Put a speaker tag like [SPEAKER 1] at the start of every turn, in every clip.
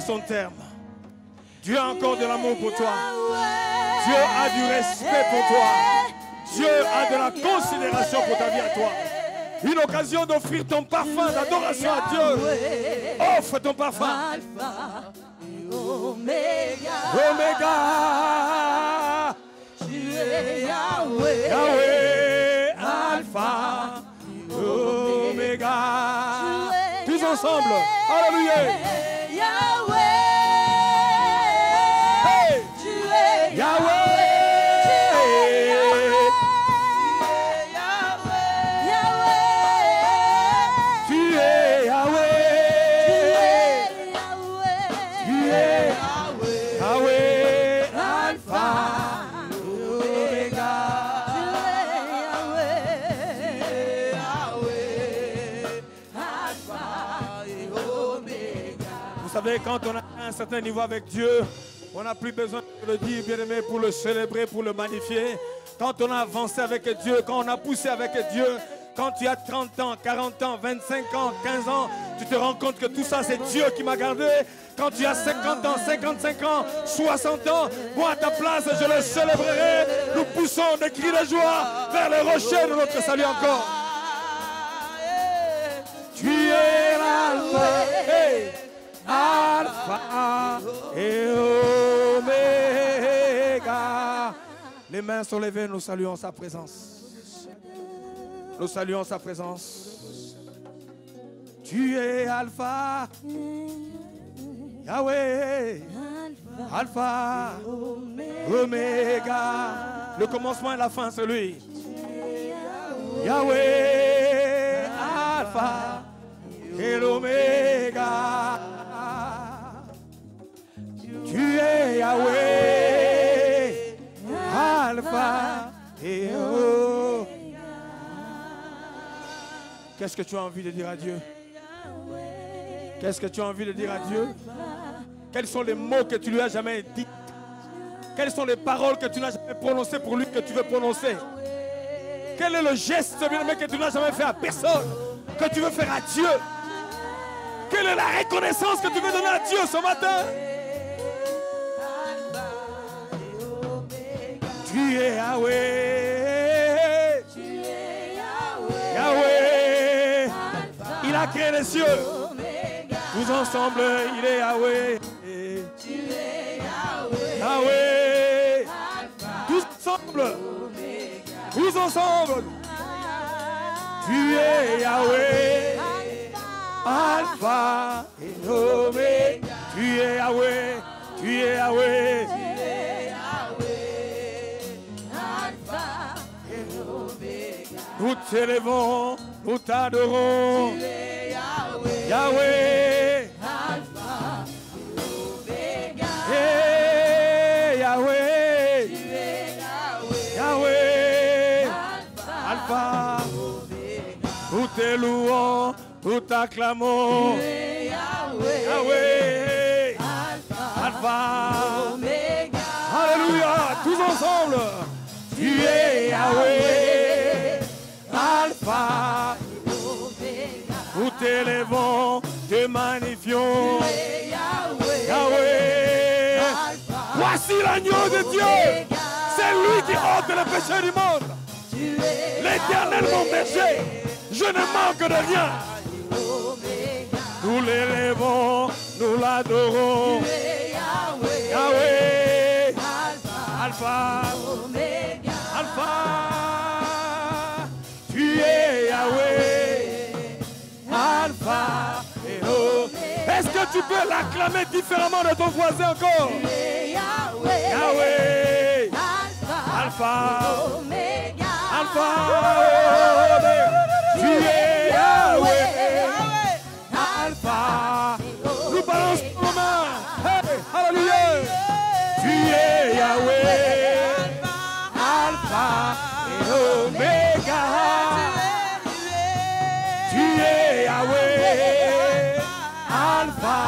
[SPEAKER 1] son terme. Dieu a encore de l'amour pour toi. Dieu a du respect pour toi. Dieu a de la considération pour ta vie à toi. Une occasion d'offrir ton parfum d'adoration à Dieu. Offre ton parfum.
[SPEAKER 2] Alpha et Oméga.
[SPEAKER 1] Oméga.
[SPEAKER 2] Tu es Yahweh.
[SPEAKER 1] Yahweh. Alpha. Oméga. Tous ensemble. Alléluia.
[SPEAKER 2] Yahweh.
[SPEAKER 1] Hey.
[SPEAKER 2] Tu es
[SPEAKER 1] Yahweh. Quand on a un certain niveau avec Dieu, on n'a plus besoin de le dire, bien aimé, pour le célébrer, pour le magnifier. Quand on a avancé avec Dieu, quand on a poussé avec Dieu, quand tu as 30 ans, 40 ans, 25 ans, 15 ans, tu te rends compte que tout ça, c'est Dieu qui m'a gardé. Quand tu as 50 ans, 55 ans, 60 ans, moi à ta place, je le célébrerai. Nous poussons des cris de joie vers les rochers de notre salut encore. Tu es l'alpha. Hey. Alpha et Oméga. Les mains sont levées, nous saluons sa présence. Nous saluons sa présence. Tu es Alpha, Yahweh, Alpha, Oméga. Le commencement et la fin, c'est lui. Yahweh, Alpha et l'Oméga. Tu es Yahweh, Alpha et Oméga. Qu'est-ce que tu as envie de dire à Dieu? Qu'est-ce que tu as envie de dire à Dieu? Quels sont les mots que tu lui as jamais dit? Quelles sont les paroles que tu n'as jamais prononcées pour lui que tu veux prononcer? Quel est le geste, bien-aimé, que tu n'as jamais fait à personne, que tu veux faire à Dieu? Quelle est la reconnaissance que tu veux donner à Dieu ce matin? Tu es Yahweh. Yahweh. Il a créé les cieux. Tous ensemble, il est Yahweh. Yahweh. Tous ensemble. Tous ensemble. Tu es Yahweh. Alpha et Oméga. Tu es Yahweh. Tu es Yahweh. Nous t'élevons, nous t'adorons. Tu es Yahweh. Yahweh. Alpha et Oméga. Hey, Yahweh. Tu es Yahweh. Yahweh. Alpha. Oméga. Nous te louons, nous t'acclamons. Tu es Yahweh. Yahweh. Alpha. Oméga. Alléluia, tous ensemble. Tu es Yahweh, Alpha, nous t'élevons, te magnifions. Yahweh, voici l'agneau de Dieu, c'est lui qui ôte le péché du monde. L'Éternel mon berger, je ne manque de rien. Nous l'élevons, nous l'adorons. Yahweh, Alpha, Alpha, tu es Yahweh, Alpha et Oméga. Est-ce que tu peux l'acclamer différemment de ton voisin encore? Tu es Yahweh, Yahweh, Alpha, Oméga, Alpha, Oméga. Tu es Yahweh, Alpha. Nous balançons nos mains. Hey, alléluia. Tu es Yahweh, Alpha et Oméga. Tu es Yahweh, Alpha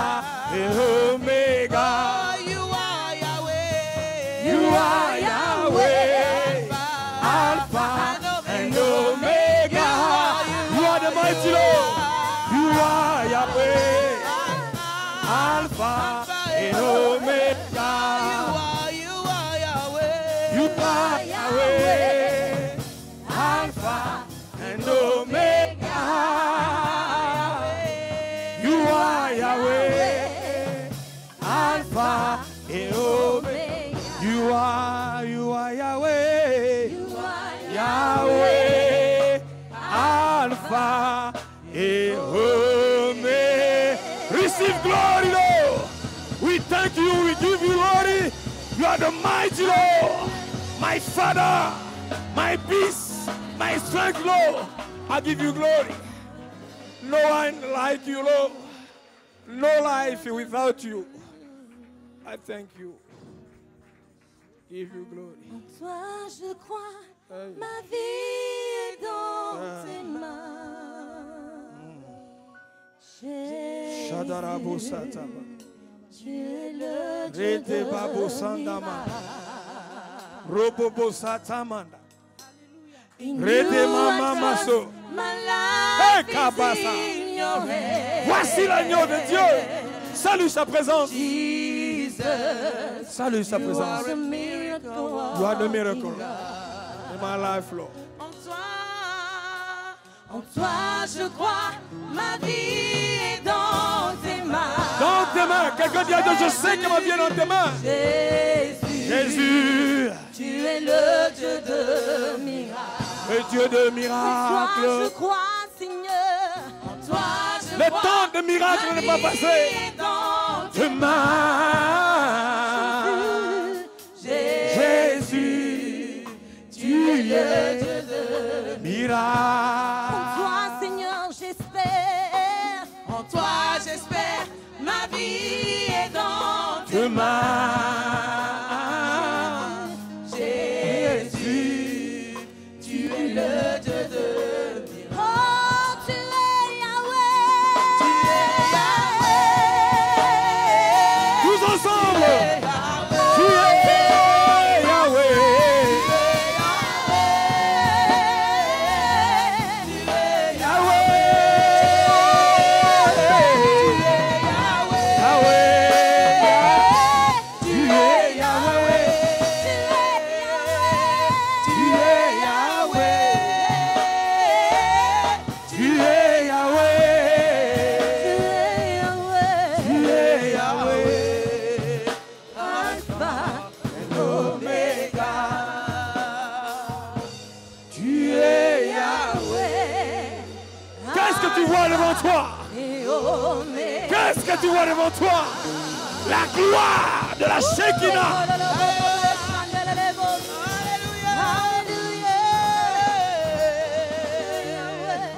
[SPEAKER 1] et Oméga. You are Yahweh, Alpha and Omega. You are the mighty Lord. You are Yahweh, Alpha et Omega.
[SPEAKER 2] You are Yahweh.
[SPEAKER 1] You are Yahweh. Alpha and Omega. You are Yahweh. Alpha et Omega. You are Yahweh. Yahweh. Alpha et Omega. Receive glory, Lord. We thank you. We give you glory. You are the mighty Lord. My Father. My peace. My strength, Lord. I give you glory. No one like you, Lord. No life without you. I thank you. Give you glory.
[SPEAKER 2] En toi je crois,
[SPEAKER 1] Hey.
[SPEAKER 2] ma vie est dans tes mains.
[SPEAKER 1] Shadarabo
[SPEAKER 2] Jésus,
[SPEAKER 1] Sataba.
[SPEAKER 2] tu es le Dieu
[SPEAKER 1] Rete Babo
[SPEAKER 2] de
[SPEAKER 1] Sandama.
[SPEAKER 2] miracles.
[SPEAKER 1] Robobo Satamanda.
[SPEAKER 2] In
[SPEAKER 1] Rete
[SPEAKER 2] you
[SPEAKER 1] Mama
[SPEAKER 2] I
[SPEAKER 1] Maso.
[SPEAKER 2] trust, my
[SPEAKER 1] Hey,
[SPEAKER 2] life
[SPEAKER 1] Kabasa.
[SPEAKER 2] is in your hands.
[SPEAKER 1] Voici l'agneau de Dieu. Salue sa présence.
[SPEAKER 2] Jesus,
[SPEAKER 1] Salue sa
[SPEAKER 2] you
[SPEAKER 1] présence.
[SPEAKER 2] are a miracle.
[SPEAKER 1] You are the miracle in my life, Lord.
[SPEAKER 2] En toi je crois, ma vie est dans tes mains.
[SPEAKER 1] Dans tes mains. Quelqu'un dit à Dieu, je sais que ma vie est dans tes mains.
[SPEAKER 2] Jésus,
[SPEAKER 1] Jésus,
[SPEAKER 2] tu es le Dieu de miracles.
[SPEAKER 1] le Dieu de
[SPEAKER 2] En toi je
[SPEAKER 1] miracles.
[SPEAKER 2] crois, Seigneur. En toi je
[SPEAKER 1] Le
[SPEAKER 2] crois.
[SPEAKER 1] temps de miracle n'est pas passé. Demain, Jésus, tu es
[SPEAKER 2] Dieu de en
[SPEAKER 1] miracle.
[SPEAKER 2] toi, Seigneur, j'espère. En toi, j'espère. Ma vie est dans tes
[SPEAKER 1] Demain,
[SPEAKER 2] Jésus, tu es le Dieu de miracles. Oh, tu es Yahweh. Tu es Yahweh.
[SPEAKER 1] tous ensemble, tu es Yahweh. Qu'est-ce que tu vois devant toi? Qu'est-ce que tu vois devant toi? La gloire de la Shekinah.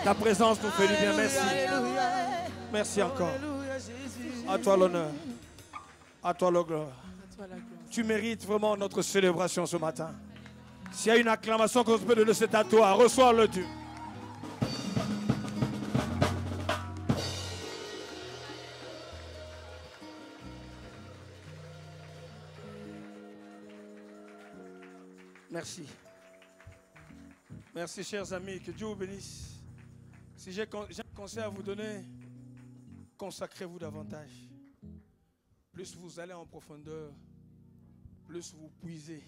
[SPEAKER 1] Ta présence nous fait du bien. Merci. Merci encore. À toi l'honneur. À toi la gloire. Tu mérites vraiment notre célébration ce matin. S'il y a une acclamation qu'on peut donner, c'est à toi. Reçois-le, Dieu. Merci. Merci, chers amis. Que Dieu vous bénisse. Si j'ai un conseil à vous donner, consacrez-vous davantage. Plus vous allez en profondeur, plus vous puisez.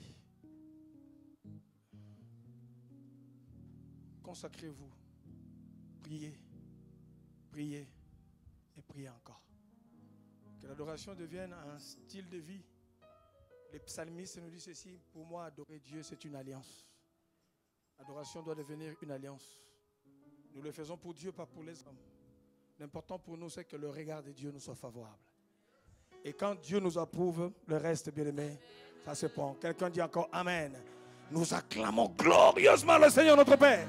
[SPEAKER 1] Consacrez-vous. Priez. Priez. Et priez encore. Que l'adoration devienne un style de vie. Les psalmistes nous disent ceci: pour moi, adorer Dieu, c'est une alliance. L'adoration doit devenir une alliance. Nous le faisons pour Dieu, pas pour les hommes. L'important pour nous, c'est que le regard de Dieu nous soit favorable. Et quand Dieu nous approuve, le reste, bien aimé, ça se prend. Quelqu'un dit encore Amen. Nous acclamons glorieusement le Seigneur notre Père.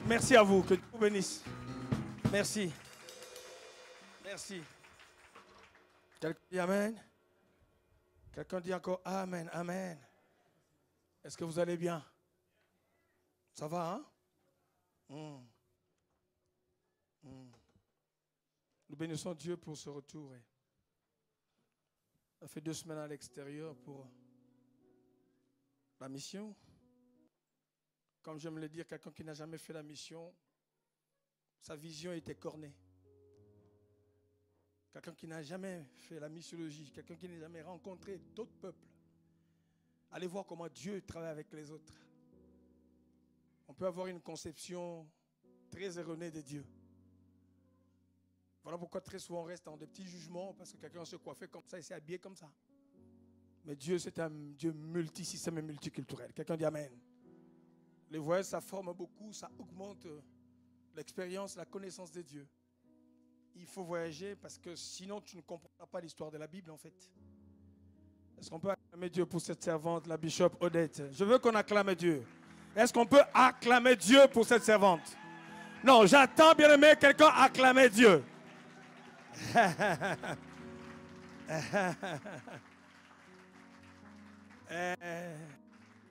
[SPEAKER 1] Merci à vous, que Dieu vous bénisse. Merci. Merci. Quelqu'un dit Amen. Quelqu'un dit encore Amen, Amen. Est-ce que vous allez bien? Ça va, hein? Nous bénissons Dieu pour ce retour. Ça fait 2 semaines à l'extérieur pour la mission. Comme j'aime le dire, quelqu'un qui n'a jamais fait la mission, sa vision était cornée. quelqu'un qui n'a jamais fait la missiologie, quelqu'un qui n'a jamais rencontré d'autres peuples, allez voir comment Dieu travaille avec les autres. On peut avoir une conception très erronée de Dieu. Voilà pourquoi très souvent on reste dans des petits jugements parce que quelqu'un se coiffait comme ça et s'est habillé comme ça. Mais Dieu, c'est un Dieu multisystème et multiculturel. Quelqu'un dit Amen. Les voyages, ça forme beaucoup, ça augmente l'expérience, la connaissance de Dieu. Il faut voyager parce que sinon tu ne comprendras pas l'histoire de la Bible en fait. Est-ce qu'on peut acclamer Dieu pour cette servante, la bishop Odette? Je veux qu'on acclame Dieu. Est-ce qu'on peut acclamer Dieu pour cette servante? Non, j'attends bien aimé quelqu'un acclamer Dieu.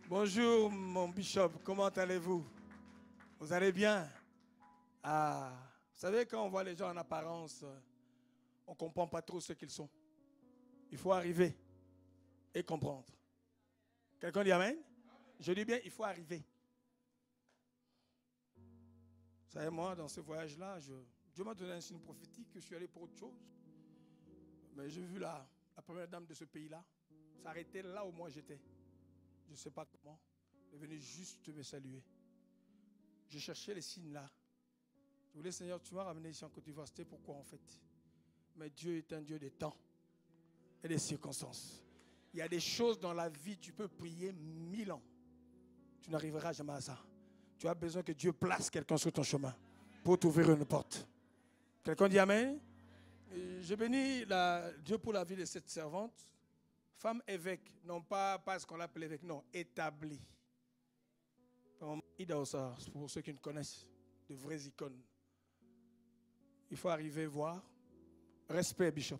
[SPEAKER 1] Bonjour mon bishop, comment allez-vous? Vous allez bien? Ah, vous savez quand on voit les gens en apparence, on ne comprend pas trop ce qu'ils sont. Il faut arriver et comprendre. Quelqu'un dit Amen? Je dis bien, il faut arriver. Vous savez, moi, dans ce voyage-là, Dieu m'a donné un signe prophétique que je suis allé pour autre chose. Mais j'ai vu la première dame de ce pays-là s'arrêter là où moi j'étais. Je ne sais pas comment. Elle est venue juste me saluer. Je cherchais les signes là. Je voulais, Seigneur, tu m'as ramené ici en Côte d'Ivoire. C'était pourquoi en fait. Mais Dieu est un Dieu des temps et des circonstances. Il y a des choses dans la vie, tu peux prier 1000 ans. Tu n'arriveras jamais à ça. Tu as besoin que Dieu place quelqu'un sur ton chemin pour t'ouvrir une porte. Quelqu'un dit Amen? Je bénis Dieu pour la vie de cette servante. Femme évêque, non pas ce qu'on l'appelle évêque, non, établie. Pour ceux qui ne connaissent, de vraies icônes. Il faut arriver voir. Respect, bishop.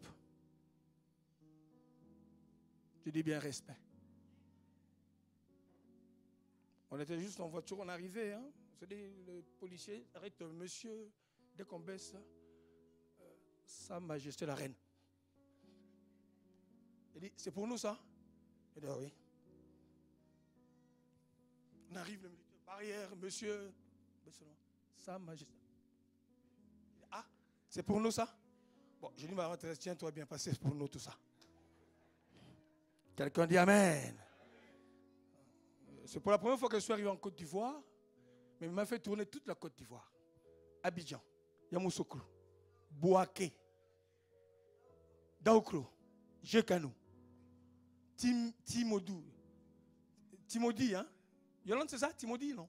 [SPEAKER 1] Je dis bien respect. On était juste en voiture, on arrivait. Hein? Vous savez, le policier arrête, monsieur, dès qu'on baisse, Sa Majesté la Reine. Il dit, c'est pour nous ça? Il dit, oui. On arrive, le militaire, barrière, monsieur, Sa Majesté. Il dit, ah, c'est pour nous ça? Bon, je dis, ma retraite, tiens-toi bien, parce que c'est pour nous tout ça. Quelqu'un dit Amen. C'est pour la première fois que je suis arrivé en Côte d'Ivoire, mais il m'a fait tourner toute la Côte d'Ivoire. Abidjan, Yamoussoukro, Bouaké, Daouklo, Jekanou, Timodou. Timodi, hein? Yolande, c'est ça? Timodi, non?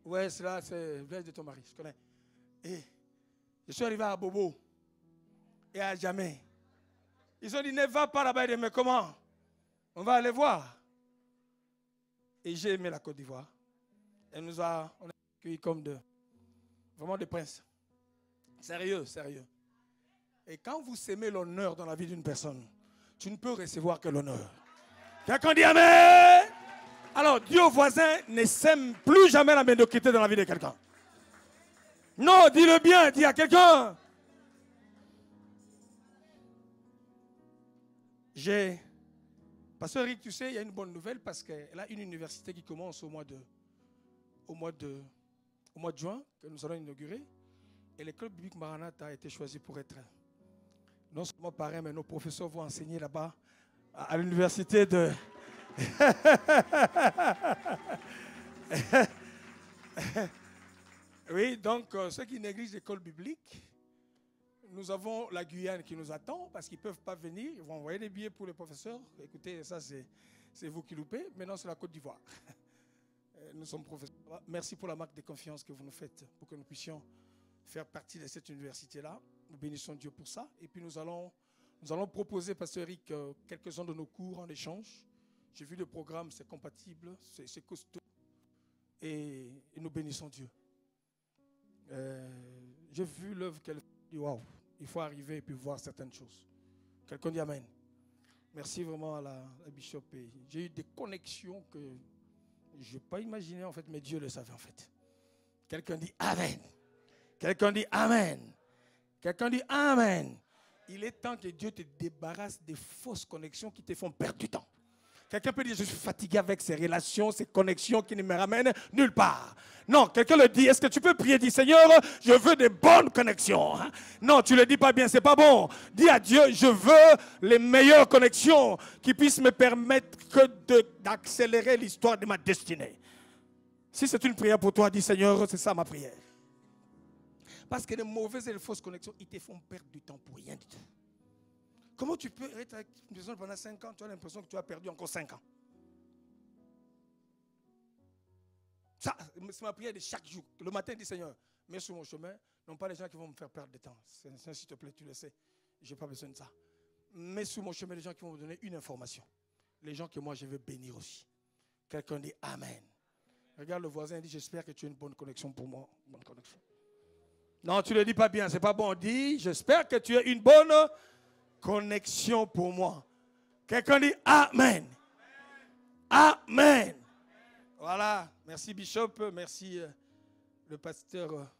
[SPEAKER 1] Ouais, c'est là, c'est le village de ton mari, je connais. Et je suis arrivé à Bobo et à Djamé. Ils ont dit, ne va pas là-bas, mais comment? On va aller voir. Et j'ai aimé la Côte d'Ivoire. On a accueillis comme vraiment des princes. Sérieux, sérieux. Et quand vous s'aimez l'honneur dans la vie d'une personne, tu ne peux recevoir que l'honneur. Quelqu'un dit Amen. Alors, Dieu au voisin ne sème plus jamais la médiocrité dans la vie de quelqu'un. Non, dis-le bien, dis à quelqu'un. Pasteur Eric, tu sais, il y a une bonne nouvelle parce qu'elle a une université qui commence au mois de juin, que nous allons inaugurer. Et l'école biblique Maranatha a été choisie pour être non seulement parrain, mais nos professeurs vont enseigner là-bas à l'université de... Oui, donc ceux qui négligent l'école biblique, nous avons la Guyane qui nous attend parce qu'ils ne peuvent pas venir. Ils vont envoyer des billets pour les professeurs. Écoutez, ça c'est vous qui loupez. Maintenant, c'est la Côte d'Ivoire. Nous sommes professeurs. Merci pour la marque de confiance que vous nous faites pour que nous puissions faire partie de cette université-là. Nous bénissons Dieu pour ça. Et puis nous allons proposer, Pasteur Eric, quelques-uns de nos cours en échange. J'ai vu le programme, c'est compatible, c'est costaud. Et nous bénissons Dieu. J'ai vu l'œuvre qu'elle dit, waouh, il faut arriver et puis voir certaines choses. Quelqu'un dit Amen. Merci vraiment à la bishop. J'ai eu des connexions que je n'ai pas imaginées en fait, mais Dieu le savait en fait. Quelqu'un dit Amen. Quelqu'un dit Amen. Quelqu'un dit Amen. Il est temps que Dieu te débarrasse des fausses connexions qui te font perdre du temps. Quelqu'un peut dire, je suis fatigué avec ces relations, ces connexions qui ne me ramènent nulle part. Non, quelqu'un le dit, est-ce que tu peux prier, dis Seigneur, je veux des bonnes connexions. Non, tu ne le dis pas bien, c'est pas bon. Dis à Dieu, je veux les meilleures connexions qui puissent me permettre d'accélérer l'histoire de ma destinée. Si c'est une prière pour toi, dis Seigneur, c'est ça ma prière. Parce que les mauvaises et les fausses connexions, ils te font perdre du temps pour rien du tout. Comment tu peux être avec une personne pendant 5 ans, tu as l'impression que tu as perdu encore 5 ans. Ça, c'est ma prière de chaque jour. Le matin, je dis Seigneur, mets sur mon chemin, non pas les gens qui vont me faire perdre de temps. Seigneur, s'il te plaît, tu le sais, je n'ai pas besoin de ça. Mets sur mon chemin les gens qui vont me donner une information. Les gens que moi, je veux bénir aussi. Quelqu'un dit Amen. Regarde le voisin et dit, j'espère que tu as une bonne connexion pour moi. Bonne connexion. Non, tu ne le dis pas bien, c'est pas bon. Dis, j'espère que tu as une bonne connexion pour moi. Quelqu'un dit Amen. Amen. Voilà. Merci Bishop. Merci le pasteur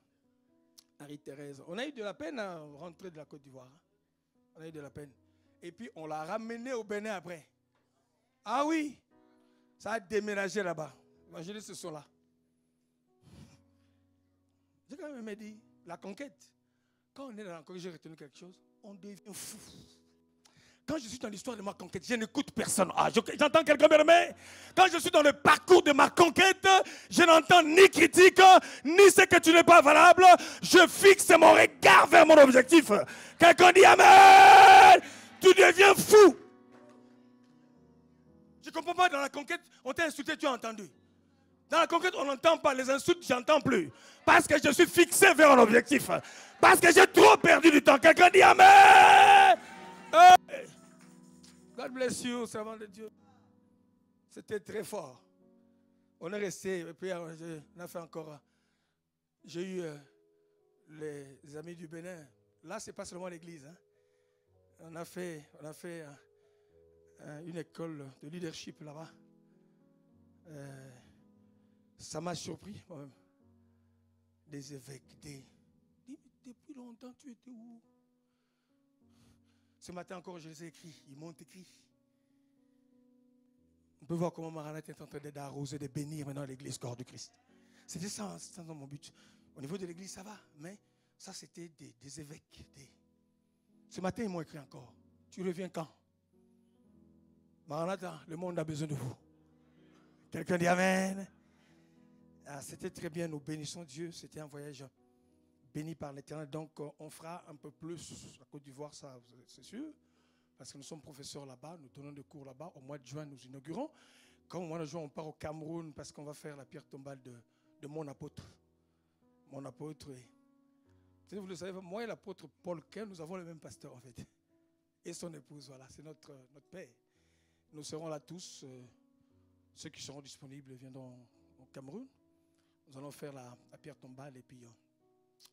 [SPEAKER 1] Marie-Thérèse. On a eu de la peine à rentrer de la Côte d'Ivoire. On a eu de la peine. Et puis on l'a ramené au Bénin après. Ah oui. Ça a déménagé là-bas. Imaginez ce sont là. J'ai quand même dit, la conquête. Quand on est dans la conquête, j'ai retenu quelque chose. On devient fou. Quand je suis dans l'histoire de ma conquête, je n'écoute personne. Ah, j'entends quelqu'un me remettre. Quand je suis dans le parcours de ma conquête, je n'entends ni critique, ni ce que tu n'es pas valable. Je fixe mon regard vers mon objectif. Quelqu'un dit Amen. Tu deviens fou. Je ne comprends pas, dans la conquête, on t'a insulté, tu as entendu. Dans la conquête, on n'entend pas les insultes, je n'entends plus. Parce que je suis fixé vers un objectif. Parce que j'ai trop perdu du temps. Quelqu'un dit Amen. Hey. God bless you, servant de Dieu. C'était très fort. On est resté, et puis on a fait encore. J'ai eu les amis du Bénin. Là, ce n'est pas seulement l'église. Hein. On a fait une école de leadership là-bas. Ça m'a surpris moi-même. Des évêques, depuis longtemps, tu étais où? Ce matin encore, je les ai écrits. Ils m'ont écrit. On peut voir comment Maranatha est en train d'arroser, de bénir maintenant l'église corps du Christ. C'était ça, c'était mon but. Au niveau de l'église, ça va. Mais ça, c'était des évêques. Ce matin, ils m'ont écrit encore. Tu reviens quand? Maranatha, le monde a besoin de vous. Quelqu'un dit Amen. Ah, c'était très bien. Nous bénissons Dieu. C'était un voyage béni par l'Éternel. Donc, on fera un peu plus la Côte d'Ivoire, ça, c'est sûr. Parce que nous sommes professeurs là-bas, nous donnons des cours là-bas. Au mois de juin, nous inaugurons. Comme au mois de juin, on part au Cameroun parce qu'on va faire la pierre tombale de mon apôtre. Mon apôtre. Vous le savez, moi et l'apôtre Paul Ken, nous avons le même pasteur en fait. Et son épouse, voilà, c'est notre père. Nous serons là tous. Ceux qui seront disponibles viendront au Cameroun. Nous allons faire la pierre tombale et puis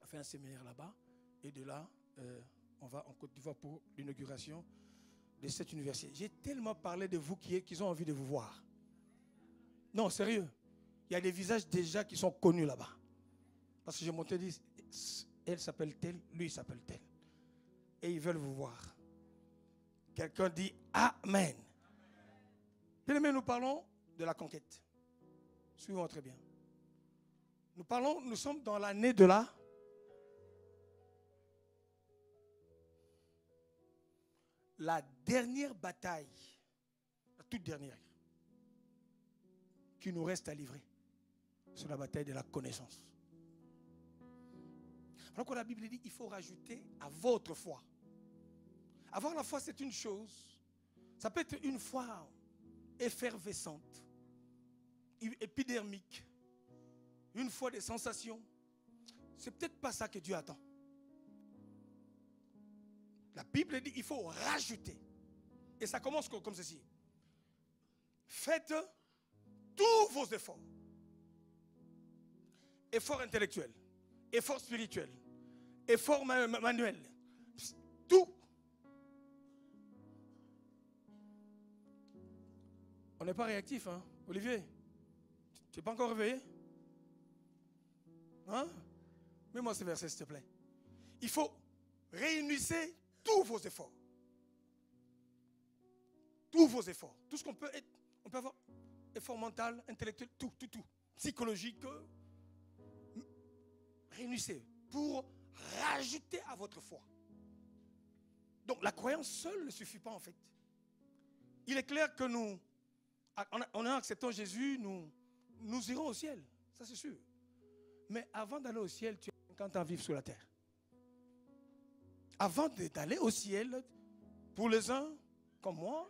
[SPEAKER 1] on fait un séminaire là-bas. Et de là, on va en Côte d'Ivoire pour l'inauguration de cette université. J'ai tellement parlé de vous qu'ils ont envie de vous voir. Non, sérieux. Il y a des visages déjà qui sont connus là-bas. Parce que j'ai monté et dit, elle s'appelle telle, lui il s'appelle tel. Et ils veulent vous voir. Quelqu'un dit Amen. Bien-aimés, nous parlons de la conquête. Suivons très bien. Nous sommes dans l'année de la dernière bataille, la toute dernière, qui nous reste à livrer. C'est la bataille de la connaissance. Alors que la Bible dit, il faut rajouter à votre foi. Avoir la foi, c'est une chose. Ça peut être une foi effervescente, épidermique, une foi des sensations. C'est peut-être pas ça que Dieu attend. La Bible dit, il faut rajouter. Et ça commence comme ceci. Faites tous vos efforts. Efforts intellectuels, efforts spirituels, efforts manuels. Tout. On n'est pas réactif, hein, Olivier? Tu n'es pas encore réveillé? Hein? Mets-moi ce verset, s'il te plaît. Il faut réunissez tous vos efforts. Tous vos efforts. Tout ce qu'on peut être. On peut avoir effort mental, intellectuel, tout. Psychologique. Réunissez pour rajouter à votre foi. Donc la croyance seule ne suffit pas en fait. Il est clair que nous, en acceptant Jésus, nous irons au ciel. Ça c'est sûr. Mais avant d'aller au ciel, tu as 50 ans à vivre sur la terre. Avant d'aller au ciel, pour les uns, comme moi,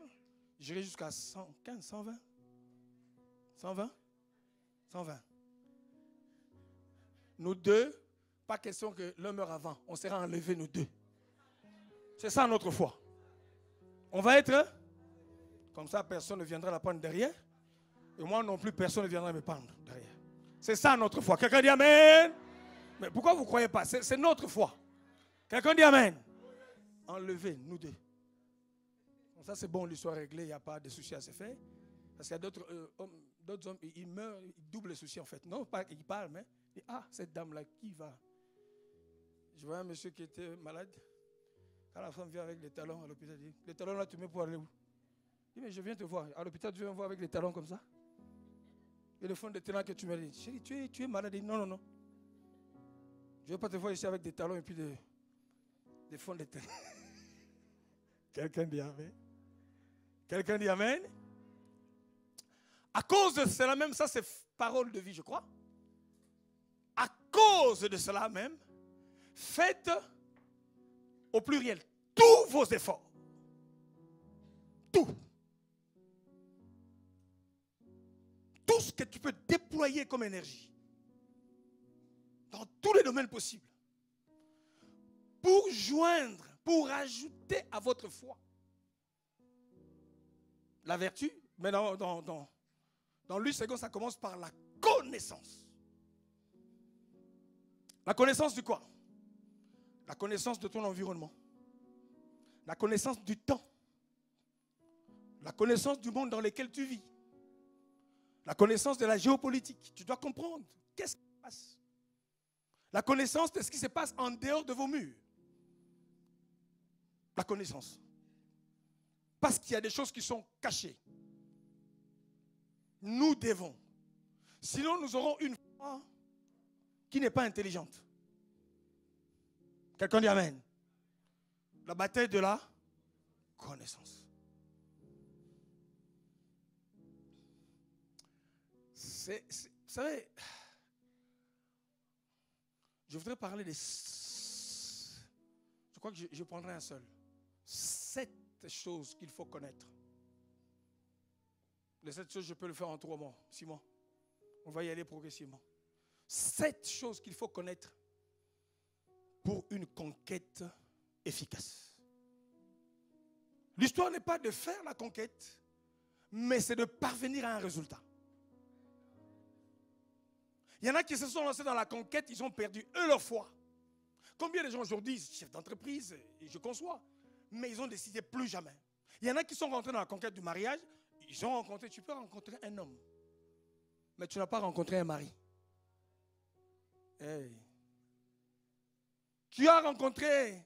[SPEAKER 1] j'irai jusqu'à 115, 120. 120. 120. Nous deux, pas question que l'un meure avant. On sera enlevés nous deux. C'est ça notre foi. On va être comme ça, personne ne viendra la prendre derrière. Et moi non plus, personne ne viendra me prendre derrière. C'est ça notre foi. Quelqu'un dit Amen. Mais pourquoi vous ne croyez pas? C'est notre foi. Quelqu'un dit Amen. Enlevez, nous deux. Comme ça, c'est bon, l'histoire est réglée, il n'y a pas de souci à se faire. Parce qu'il y a d'autres hommes, ils meurent, ils doublent les soucis en fait. Non, pas qu'ils parlent, mais cette dame-là, qui va? Je vois un monsieur qui était malade. Quand la femme vient avec les talons à l'hôpital, il dit, les talons là, tu mets pour aller où? Il dit, mais je viens te voir. À l'hôpital, tu viens me voir avec les talons comme ça? Et le fond de talons que tu m'as dit, chérie, tu es malade? Il dit, non. Je ne vais pas te voir ici avec des talons et puis des fonds de talons. Quelqu'un dit Amen. Quelqu'un dit Amen. À cause de cela même, ça c'est parole de vie, je crois. À cause de cela même, faites au pluriel tous vos efforts. Tout. Tout ce que tu peux déployer comme énergie. Dans tous les domaines possibles. Pour joindre, pour ajouter à votre foi la vertu. Mais dans Luc 2, ça commence par la connaissance. La connaissance de quoi? La connaissance de ton environnement. La connaissance du temps. La connaissance du monde dans lequel tu vis. La connaissance de la géopolitique. Tu dois comprendre qu'est-ce qui se passe. La connaissance de ce qui se passe en dehors de vos murs. La connaissance. Parce qu'il y a des choses qui sont cachées. Nous devons. Sinon, nous aurons une foi qui n'est pas intelligente. Quelqu'un dit Amen. La bataille de la connaissance. Vous savez, je voudrais parler des... Je crois que je prendrai un seul. 7 choses qu'il faut connaître. Les 7 choses, je peux le faire en 3 mois, 6 mois. On va y aller progressivement. 7 choses qu'il faut connaître pour une conquête efficace. L'histoire n'est pas de faire la conquête, mais c'est de parvenir à un résultat. Il y en a qui se sont lancés dans la conquête, ils ont perdu eux leur foi. Combien de gens aujourd'hui, chefs d'entreprise, et je conçois, mais ils ont décidé plus jamais. Il y en a qui sont rentrés dans la conquête du mariage, ils ont rencontré, tu peux rencontrer un homme, mais tu n'as pas rencontré un mari. Hey. Tu as rencontré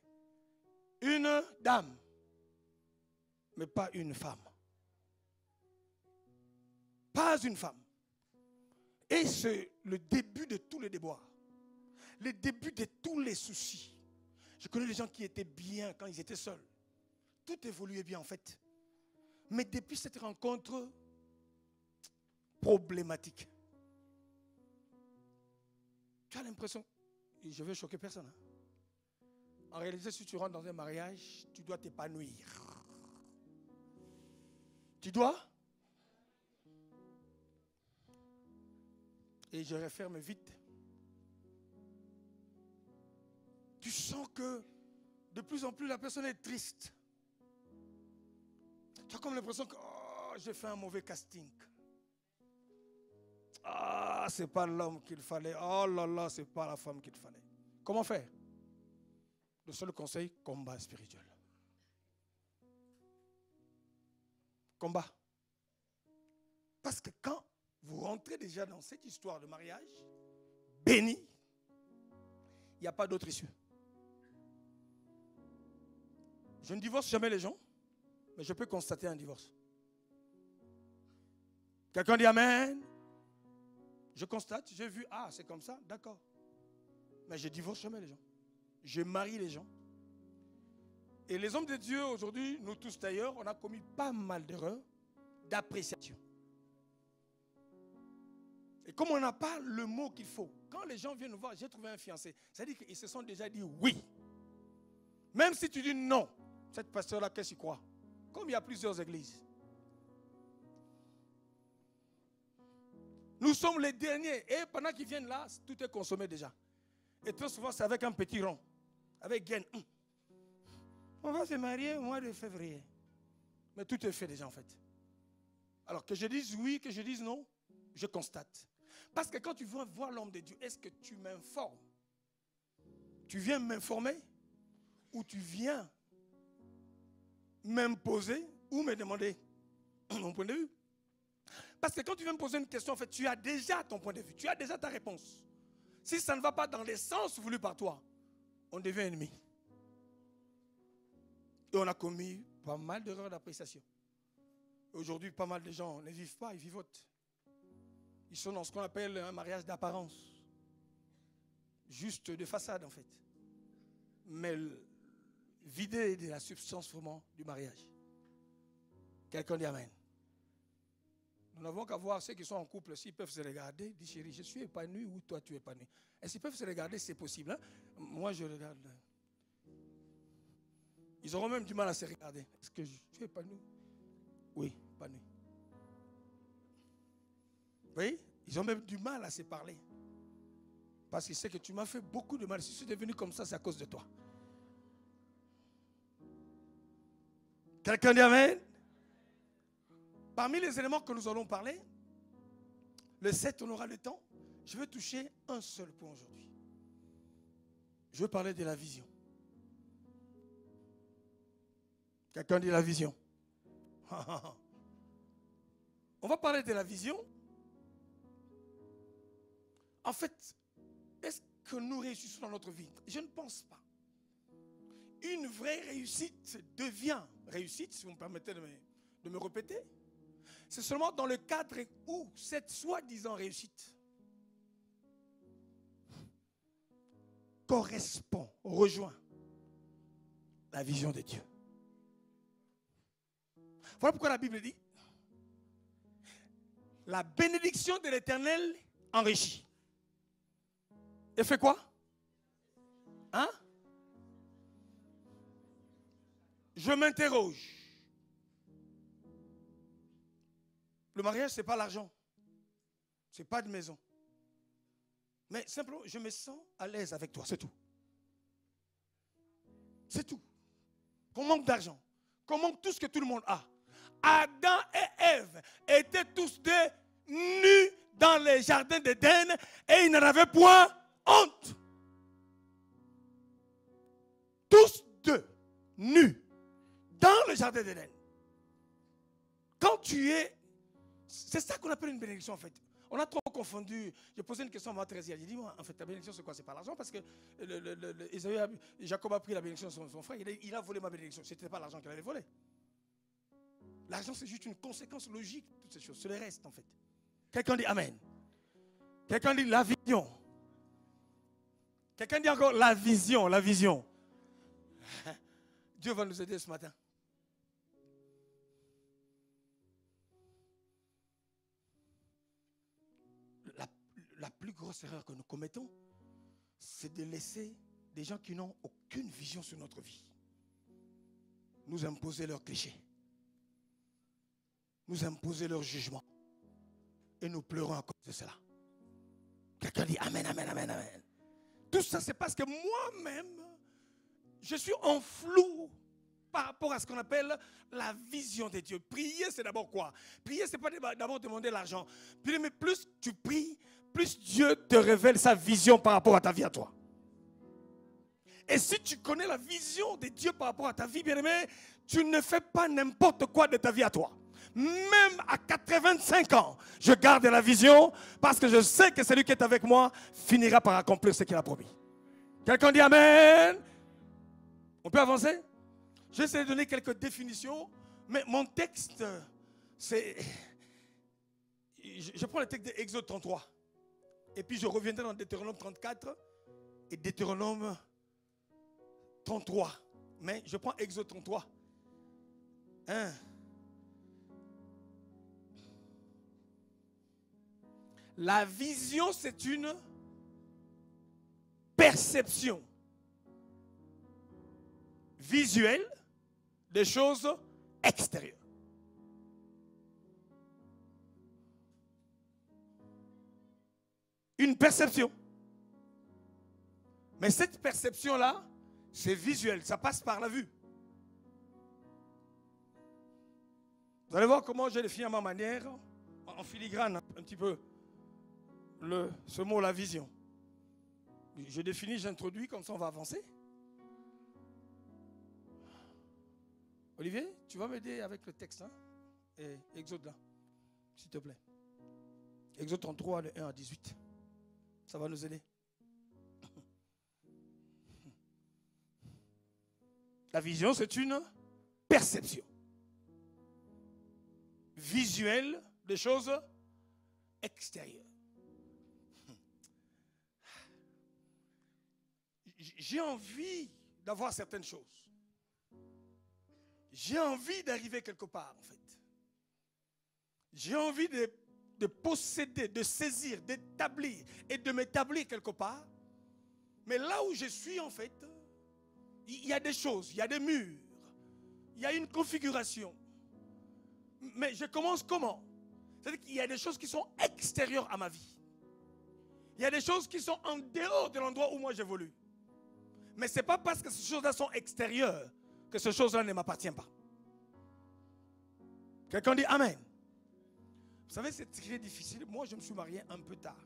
[SPEAKER 1] une dame, mais pas une femme. Pas une femme. Et c'est le début de tous les déboires. Le début de tous les soucis. Je connais des gens qui étaient bien quand ils étaient seuls. Tout évoluait bien en fait. Mais depuis cette rencontre problématique, tu as l'impression, et je ne veux choquer personne, hein. En réalité, si tu rentres dans un mariage, tu dois t'épanouir. Tu dois. Et je referme vite. Tu sens que de plus en plus la personne est triste. Tu as comme l'impression que j'ai fait un mauvais casting. C'est pas l'homme qu'il fallait. Oh là là, c'est pas la femme qu'il fallait. Comment faire? Le seul conseil, combat spirituel. Combat. Parce que quand vous rentrez déjà dans cette histoire de mariage, béni, il n'y a pas d'autre issue. Je ne divorce jamais les gens, mais je peux constater un divorce. Quelqu'un dit Amen. Je constate, j'ai vu, ah, c'est comme ça, d'accord. Mais je divorce jamais les gens. Je marie les gens. Et les hommes de Dieu, aujourd'hui, nous tous d'ailleurs, on a commis pas mal d'erreurs d'appréciation. Et comme on n'a pas le mot qu'il faut, quand les gens viennent nous voir, j'ai trouvé un fiancé, ça veut dire qu'ils se sont déjà dit oui. Même si tu dis non, cette pasteur-là, qu'est-ce qu'il croit? Comme il y a plusieurs églises. Nous sommes les derniers. Et pendant qu'ils viennent là, tout est consommé déjà. Et très souvent, c'est avec un petit rond. Avec gain. On va se marier au mois de février. Mais tout est fait déjà en fait. Alors que je dise oui, que je dise non, je constate. Parce que quand tu veux voir l'homme de Dieu, est-ce que tu m'informes? Tu viens m'informer? Ou tu viens m'imposer ou me demander mon point de vue? Parce que quand tu viens me poser une question, en fait, tu as déjà ton point de vue. Tu as déjà ta réponse. Si ça ne va pas dans les sens voulus par toi, on devient ennemi. Et on a commis pas mal d'erreurs d'appréciation. Aujourd'hui, pas mal de gens ne vivent pas, ils vivotent. Ils sont dans ce qu'on appelle un mariage d'apparence. Juste de façade, en fait. Mais vidé de la substance vraiment du mariage. Quelqu'un dit Amen. Nous n'avons qu'à voir ceux qui sont en couple, s'ils peuvent se regarder, dis chérie, je suis épanoui ou toi tu es épanoui. Et s'ils peuvent se regarder, c'est possible. Hein? Moi je regarde. Ils auront même du mal à se regarder. Est-ce que tu es épanoui? Oui, épanoui. Vous voyez? Ils ont même du mal à se parler. Parce qu'ils savent que tu m'as fait beaucoup de mal. Si je suis devenu comme ça, c'est à cause de toi. Quelqu'un dit Amen? Parmi les éléments que nous allons parler, le 7, on aura le temps. Je vais toucher un seul point aujourd'hui. Je veux parler de la vision. Quelqu'un dit la vision. On va parler de la vision. En fait, est-ce que nous réussissons dans notre vie? Je ne pense pas. Une vraie réussite devient réussite, si vous me permettez de me répéter. C'est seulement dans le cadre où cette soi-disant réussite correspond, rejoint la vision de Dieu. Voilà pourquoi la Bible dit la bénédiction de l'Éternel enrichit. Et fait quoi? Hein? Je m'interroge. Le mariage, ce n'est pas l'argent. Ce n'est pas de maison. Mais simplement, je me sens à l'aise avec toi, c'est tout. C'est tout. Qu'on manque d'argent, qu'on manque tout ce que tout le monde a. Adam et Ève étaient tous deux nus dans les jardins d'Éden et ils n'en avaient point honte. Tous deux nus dans le jardin d'Éden. Quand tu es... C'est ça qu'on appelle une bénédiction en fait. On a trop confondu. J'ai posé une question à moi, Thérèse. J'ai dit, moi, en fait, la bénédiction, c'est quoi? C'est pas l'argent, parce que Jacob a pris la bénédiction de son frère. Il a volé ma bénédiction. Ce n'était pas l'argent qu'il avait volé. L'argent, c'est juste une conséquence logique de toutes ces choses. C'est le reste, en fait. Quelqu'un dit Amen. Quelqu'un dit la vision. Quelqu'un dit encore la vision, la vision. Dieu va nous aider ce matin. La plus grosse erreur que nous commettons, c'est de laisser des gens qui n'ont aucune vision sur notre vie nous imposer leurs clichés, nous imposer leur jugement. Et nous pleurons à cause de cela. Quelqu'un dit Amen, Amen, Amen, Amen. Tout ça, c'est parce que moi-même, je suis en flou par rapport à ce qu'on appelle la vision de Dieu. Prier, c'est d'abord quoi? Prier, c'est pas d'abord demander l'argent. Mais plus tu pries, plus Dieu te révèle sa vision par rapport à ta vie à toi. Et si tu connais la vision de Dieu par rapport à ta vie, bien-aimé, tu ne fais pas n'importe quoi de ta vie à toi. Même à 85 ans, je garde la vision parce que je sais que celui qui est avec moi finira par accomplir ce qu'il a promis. Quelqu'un dit Amen? On peut avancer? Je vais essayer de donner quelques définitions, mais mon texte, c'est... Je prends le texte d'Exode 33. Et puis je reviendrai dans Deutéronome 34 et Deutéronome 33. Mais je prends Exode 33. Hein? La vision, c'est une perception visuelle des choses extérieures. Une perception. Mais cette perception-là, c'est visuel, ça passe par la vue. Vous allez voir comment je définis à ma manière, en filigrane un petit peu, ce mot, la vision. Je définis, j'introduis, comme ça on va avancer. Olivier, tu vas m'aider avec le texte, hein? Et Exode là, s'il te plaît. Exode 33, de 1 à 18. Ça va nous aider. La vision, c'est une perception visuelle des choses extérieures. J'ai envie d'avoir certaines choses. J'ai envie d'arriver quelque part, en fait. J'ai envie de posséder, de saisir, d'établir et de m'établir quelque part. Mais là où je suis, en fait, il y a des choses, il y a des murs, il y a une configuration. Mais je commence comment? C'est-à-dire qu'il y a des choses qui sont extérieures à ma vie. Il y a des choses qui sont en dehors de l'endroit où moi j'évolue. Mais ce n'est pas parce que ces choses-là sont extérieures que ces choses-là ne m'appartiennent pas. Quelqu'un dit Amen. Vous savez, c'est très difficile. Moi, je me suis marié un peu tard.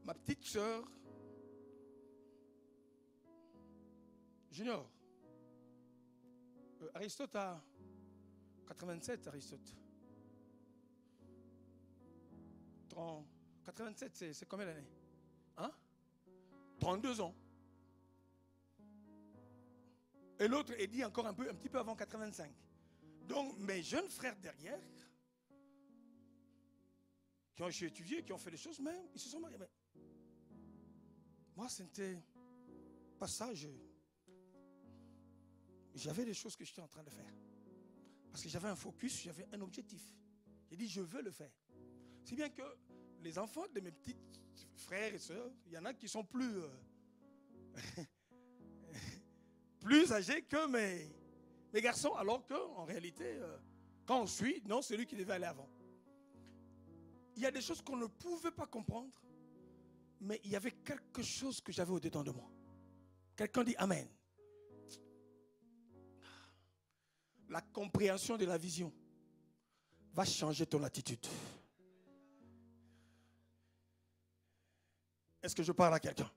[SPEAKER 1] Ma petite sœur, Junior, Aristote a 87, Aristote. 87, c'est combien d'années? Hein? 32 ans. Et l'autre est dit encore un petit peu avant 85. Donc mes jeunes frères derrière, qui ont étudié, qui ont fait des choses, même, ils se sont mariés. Mais moi, c'était pas ça. J'avais des choses que j'étais en train de faire. Parce que j'avais un focus, j'avais un objectif. J'ai dit, je veux le faire. Si bien que les enfants de mes petits frères et sœurs, il y en a qui sont plus âgés que mes garçons, alors qu'en réalité, quand on suit, non, c'est lui qui devait aller avant. Il y a des choses qu'on ne pouvait pas comprendre, mais il y avait quelque chose que j'avais au-dedans de moi. Quelqu'un dit Amen. La compréhension de la vision va changer ton attitude. Est-ce que je parle à quelqu'un?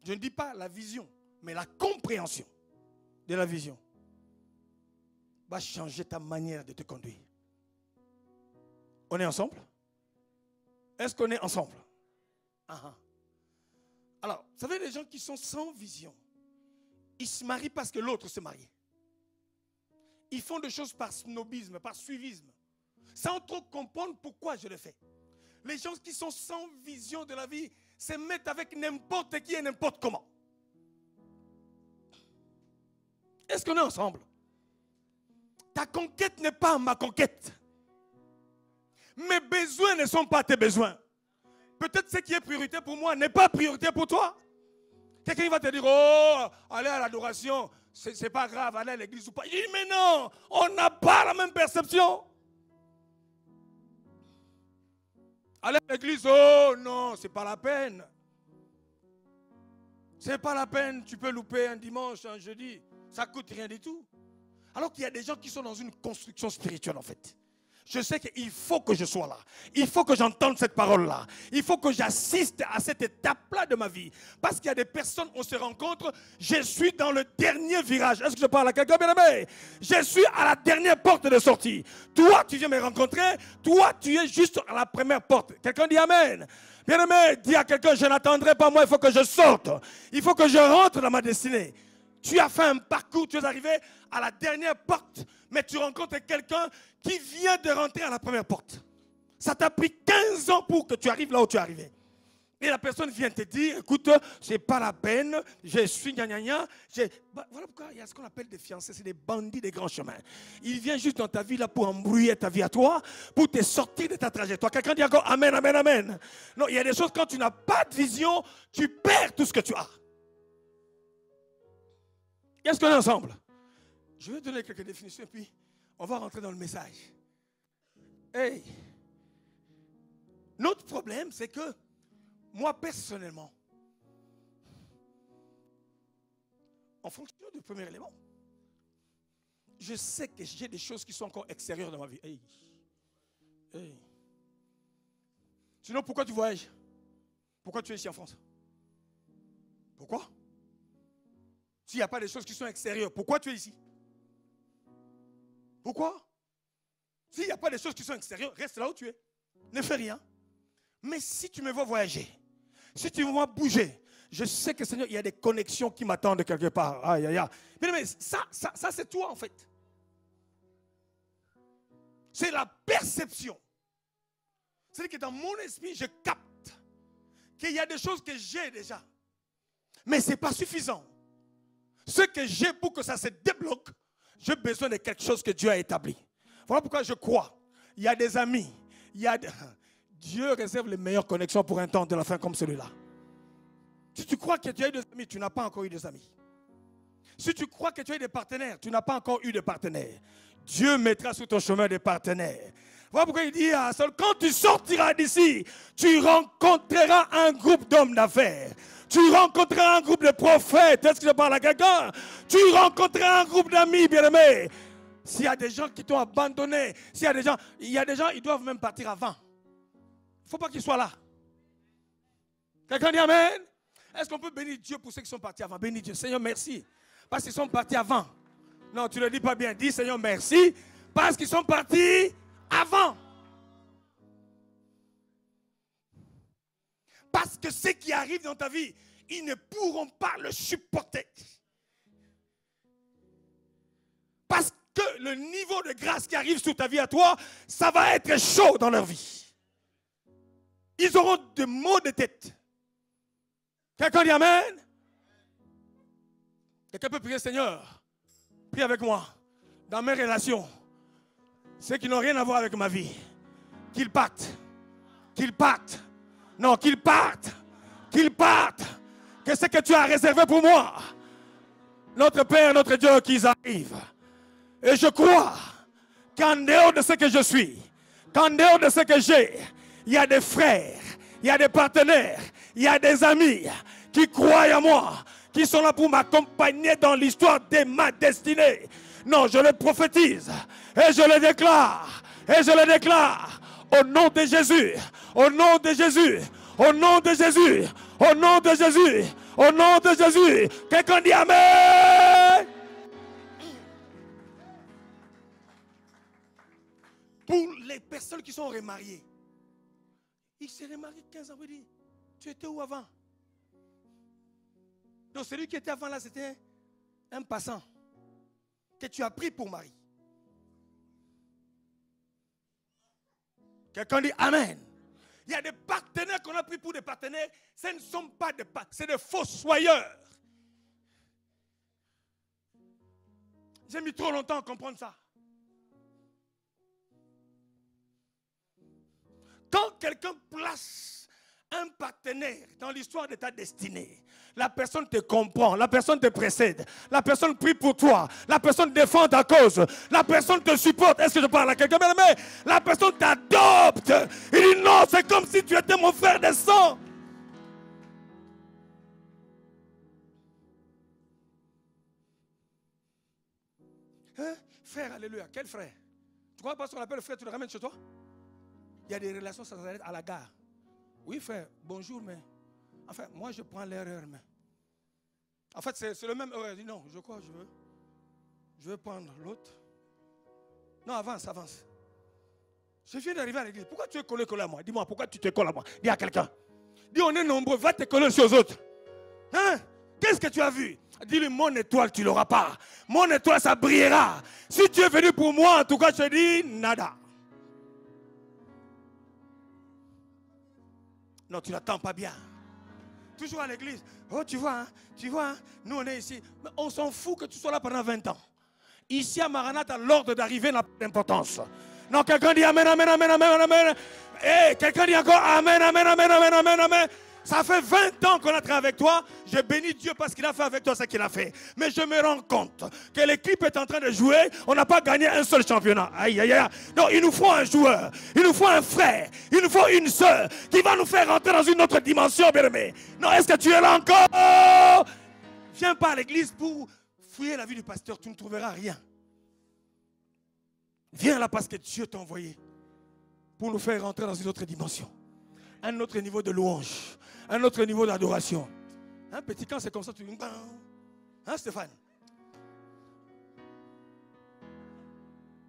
[SPEAKER 1] Je ne dis pas la vision, mais la compréhension de la vision va changer ta manière de te conduire. On est ensemble? Est-ce qu'on est ensemble? Alors, vous savez, les gens qui sont sans vision, ils se marient parce que l'autre se marie. Ils font des choses par snobisme, par suivisme, sans trop comprendre pourquoi je le fais. Les gens qui sont sans vision de la vie se mettent avec n'importe qui et n'importe comment. Est-ce qu'on est ensemble? Ta conquête n'est pas ma conquête. Mes besoins ne sont pas tes besoins. Peut-être ce qui est priorité pour moi n'est pas priorité pour toi. Quelqu'un va te dire, oh, allez à l'adoration, c'est pas grave, allez à l'église ou pas. Il dit, mais non, on n'a pas la même perception. Aller à l'église, oh non, c'est pas la peine. C'est pas la peine, tu peux louper un dimanche, un jeudi, ça coûte rien du tout. Alors qu'il y a des gens qui sont dans une construction spirituelle en fait. Je sais qu'il faut que je sois là. Il faut que j'entende cette parole-là. Il faut que j'assiste à cette étape-là de ma vie. Parce qu'il y a des personnes, on se rencontre, je suis dans le dernier virage. Est-ce que je parle à quelqu'un, bien-aimé? Je suis à la dernière porte de sortie. Toi, tu viens me rencontrer. Toi, tu es juste à la première porte. Quelqu'un dit Amen. Bien-aimé, dis à quelqu'un, je n'attendrai pas moi, il faut que je sorte. Il faut que je rentre dans ma destinée. Tu as fait un parcours, tu es arrivé à la dernière porte, mais tu rencontres quelqu'un qui vient de rentrer à la première porte. Ça t'a pris 15 ans pour que tu arrives là où tu es arrivé. Et la personne vient te dire, écoute, c'est pas la peine, je suis gna gna gna. Voilà pourquoi il y a ce qu'on appelle des fiancés, c'est des bandits des grands chemins. Il vient juste dans ta vie là pour embrouiller ta vie à toi, pour te sortir de ta trajectoire. Quelqu'un dit encore amen, amen, amen. Non, il y a des choses, quand tu n'as pas de vision, tu perds tout ce que tu as. Est-ce qu'on est ensemble? Je vais donner quelques définitions et puis on va rentrer dans le message. Hey! Notre problème, c'est que moi, personnellement, en fonction du premier élément, je sais que j'ai des choses qui sont encore extérieures dans ma vie. Hey. Hey. Sinon, pourquoi tu voyages? Pourquoi tu es ici en France? Pourquoi? S'il n'y a pas des choses qui sont extérieures, pourquoi tu es ici? Pourquoi? S'il n'y a pas des choses qui sont extérieures, reste là où tu es. Ne fais rien. Mais si tu me vois voyager, si tu me vois bouger, je sais que Seigneur, il y a des connexions qui m'attendent quelque part. Aïe, aïe, aïe. Mais ça c'est toi en fait. C'est la perception. C'est-à-dire que dans mon esprit, je capte qu'il y a des choses que j'ai déjà. Mais ce n'est pas suffisant. Ce que j'ai pour que ça se débloque, j'ai besoin de quelque chose que Dieu a établi. Voilà pourquoi je crois. Il y a des amis. Dieu réserve les meilleures connexions pour un temps de la fin comme celui-là. Si tu crois que tu as eu des amis, tu n'as pas encore eu des amis. Si tu crois que tu as eu des partenaires, tu n'as pas encore eu de partenaires. Dieu mettra sur ton chemin des partenaires. Voilà pourquoi il dit à Saul, quand tu sortiras d'ici, tu rencontreras un groupe d'hommes d'affaires. Tu rencontreras un groupe de prophètes. Est-ce que je parle à quelqu'un? Tu rencontreras un groupe d'amis, bien-aimés. S'il y a des gens qui t'ont abandonné, il y a des gens, ils doivent même partir avant. Il ne faut pas qu'ils soient là. Quelqu'un dit amen? Est-ce qu'on peut bénir Dieu pour ceux qui sont partis avant? Bénis Dieu. Seigneur, merci. Parce qu'ils sont partis avant. Non, tu ne le dis pas bien. Dis Seigneur, merci. Parce qu'ils sont partis avant. Parce que ce qui arrive dans ta vie, ils ne pourront pas le supporter. Parce que le niveau de grâce qui arrive sur ta vie à toi, ça va être chaud dans leur vie. Ils auront des maux de tête. Quelqu'un dit amen? Quelqu'un peut prier, Seigneur, prie avec moi. Dans mes relations, ceux qui n'ont rien à voir avec ma vie, qu'ils partent. Qu'ils partent. Non, qu'ils partent. Qu'ils partent. Que ce que tu as réservé pour moi, notre Père, notre Dieu, qu'ils arrivent. Et je crois qu'en dehors de ce que je suis, qu'en dehors de ce que j'ai, il y a des frères, il y a des partenaires, il y a des amis qui croient en moi, qui sont là pour m'accompagner dans l'histoire de ma destinée. Non, je le prophétise et je le déclare. Et je le déclare au nom de Jésus, au nom de Jésus, au nom de Jésus, au nom de Jésus, au nom de Jésus. Quelqu'un dit amen. Pour les personnes qui sont remariées, il s'est remarié 15 ans, il dit, tu étais où avant? Donc celui qui était avant là, c'était un passant que tu as pris pour mari. Quelqu'un dit amen. Il y a des partenaires qu'on a pris pour des partenaires, ce ne sont pas des partenaires, c'est des fossoyeurs. J'ai mis trop longtemps à comprendre ça. Quand quelqu'un place un partenaire dans l'histoire de ta destinée, la personne te comprend, la personne te précède, la personne prie pour toi, la personne défend ta cause, la personne te supporte. Est-ce que je parle à quelqu'un? Mais la personne t'adopte. Il dit non, c'est comme si tu étais mon frère de sang. Hein? Frère, alléluia. Quel frère? Tu crois pas qu'on appelle le frère, tu le ramènes chez toi? Il y a des relations sans arrêt à la gare. Oui, frère, bonjour, mais... Enfin, moi, je prends l'erreur, mais... En fait, c'est le même heure. Il dit, non, je crois, je veux prendre l'autre. Non, avance, avance. Je viens d'arriver à l'église. Pourquoi tu es collé à moi? Dis-moi, pourquoi tu te colles à moi? Dis à quelqu'un. Dis, on est nombreux, va te coller sur les autres. Hein? Qu'est-ce qu'est-ce que tu as vu? Dis-lui, mon étoile, tu ne l'auras pas. Mon étoile, ça brillera. Si tu es venu pour moi, en tout cas, je te dis, nada. Non, tu n'attends pas bien. Toujours à l'église. Oh, tu vois, nous on est ici. Mais on s'en fout que tu sois là pendant 20 ans. Ici à Maranatha, l'ordre d'arriver n'a pas d'importance. Non, quelqu'un dit amen, amen, amen, amen, amen. Eh, quelqu'un dit encore amen, amen, amen, amen, amen, amen. Ça fait 20 ans qu'on a travaillé avec toi. Je bénis Dieu parce qu'il a fait avec toi ce qu'il a fait. Mais je me rends compte que l'équipe est en train de jouer. On n'a pas gagné un seul championnat. Aïe, aïe, aïe. Non, il nous faut un joueur. Il nous faut un frère. Il nous faut une sœur qui va nous faire rentrer dans une autre dimension, bien-aimé. Non, est-ce que tu es là encore? Viens pas à l'église pour fouiller la vie du pasteur. Tu ne trouveras rien. Viens là parce que Dieu t'a envoyé pour nous faire rentrer dans une autre dimension. Un autre niveau de louange. Un autre niveau d'adoration. Un petit camp, c'est comme ça. Tu... Hein, Stéphane?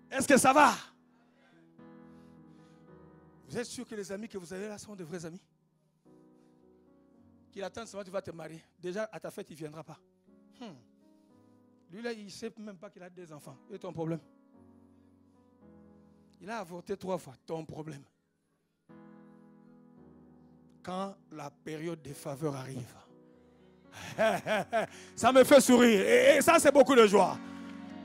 [SPEAKER 1] Est-ce que ça va? Vous êtes sûr que les amis que vous avez là sont de vrais amis? Qu'il attend seulement tu vas te marier. Déjà, à ta fête, il ne viendra pas. Lui, là, il ne sait même pas qu'il a des enfants. C'est ton problème. Il a avorté 3 fois. Ton problème. Quand la période des faveurs arrive, ça me fait sourire. Et ça, c'est beaucoup de joie.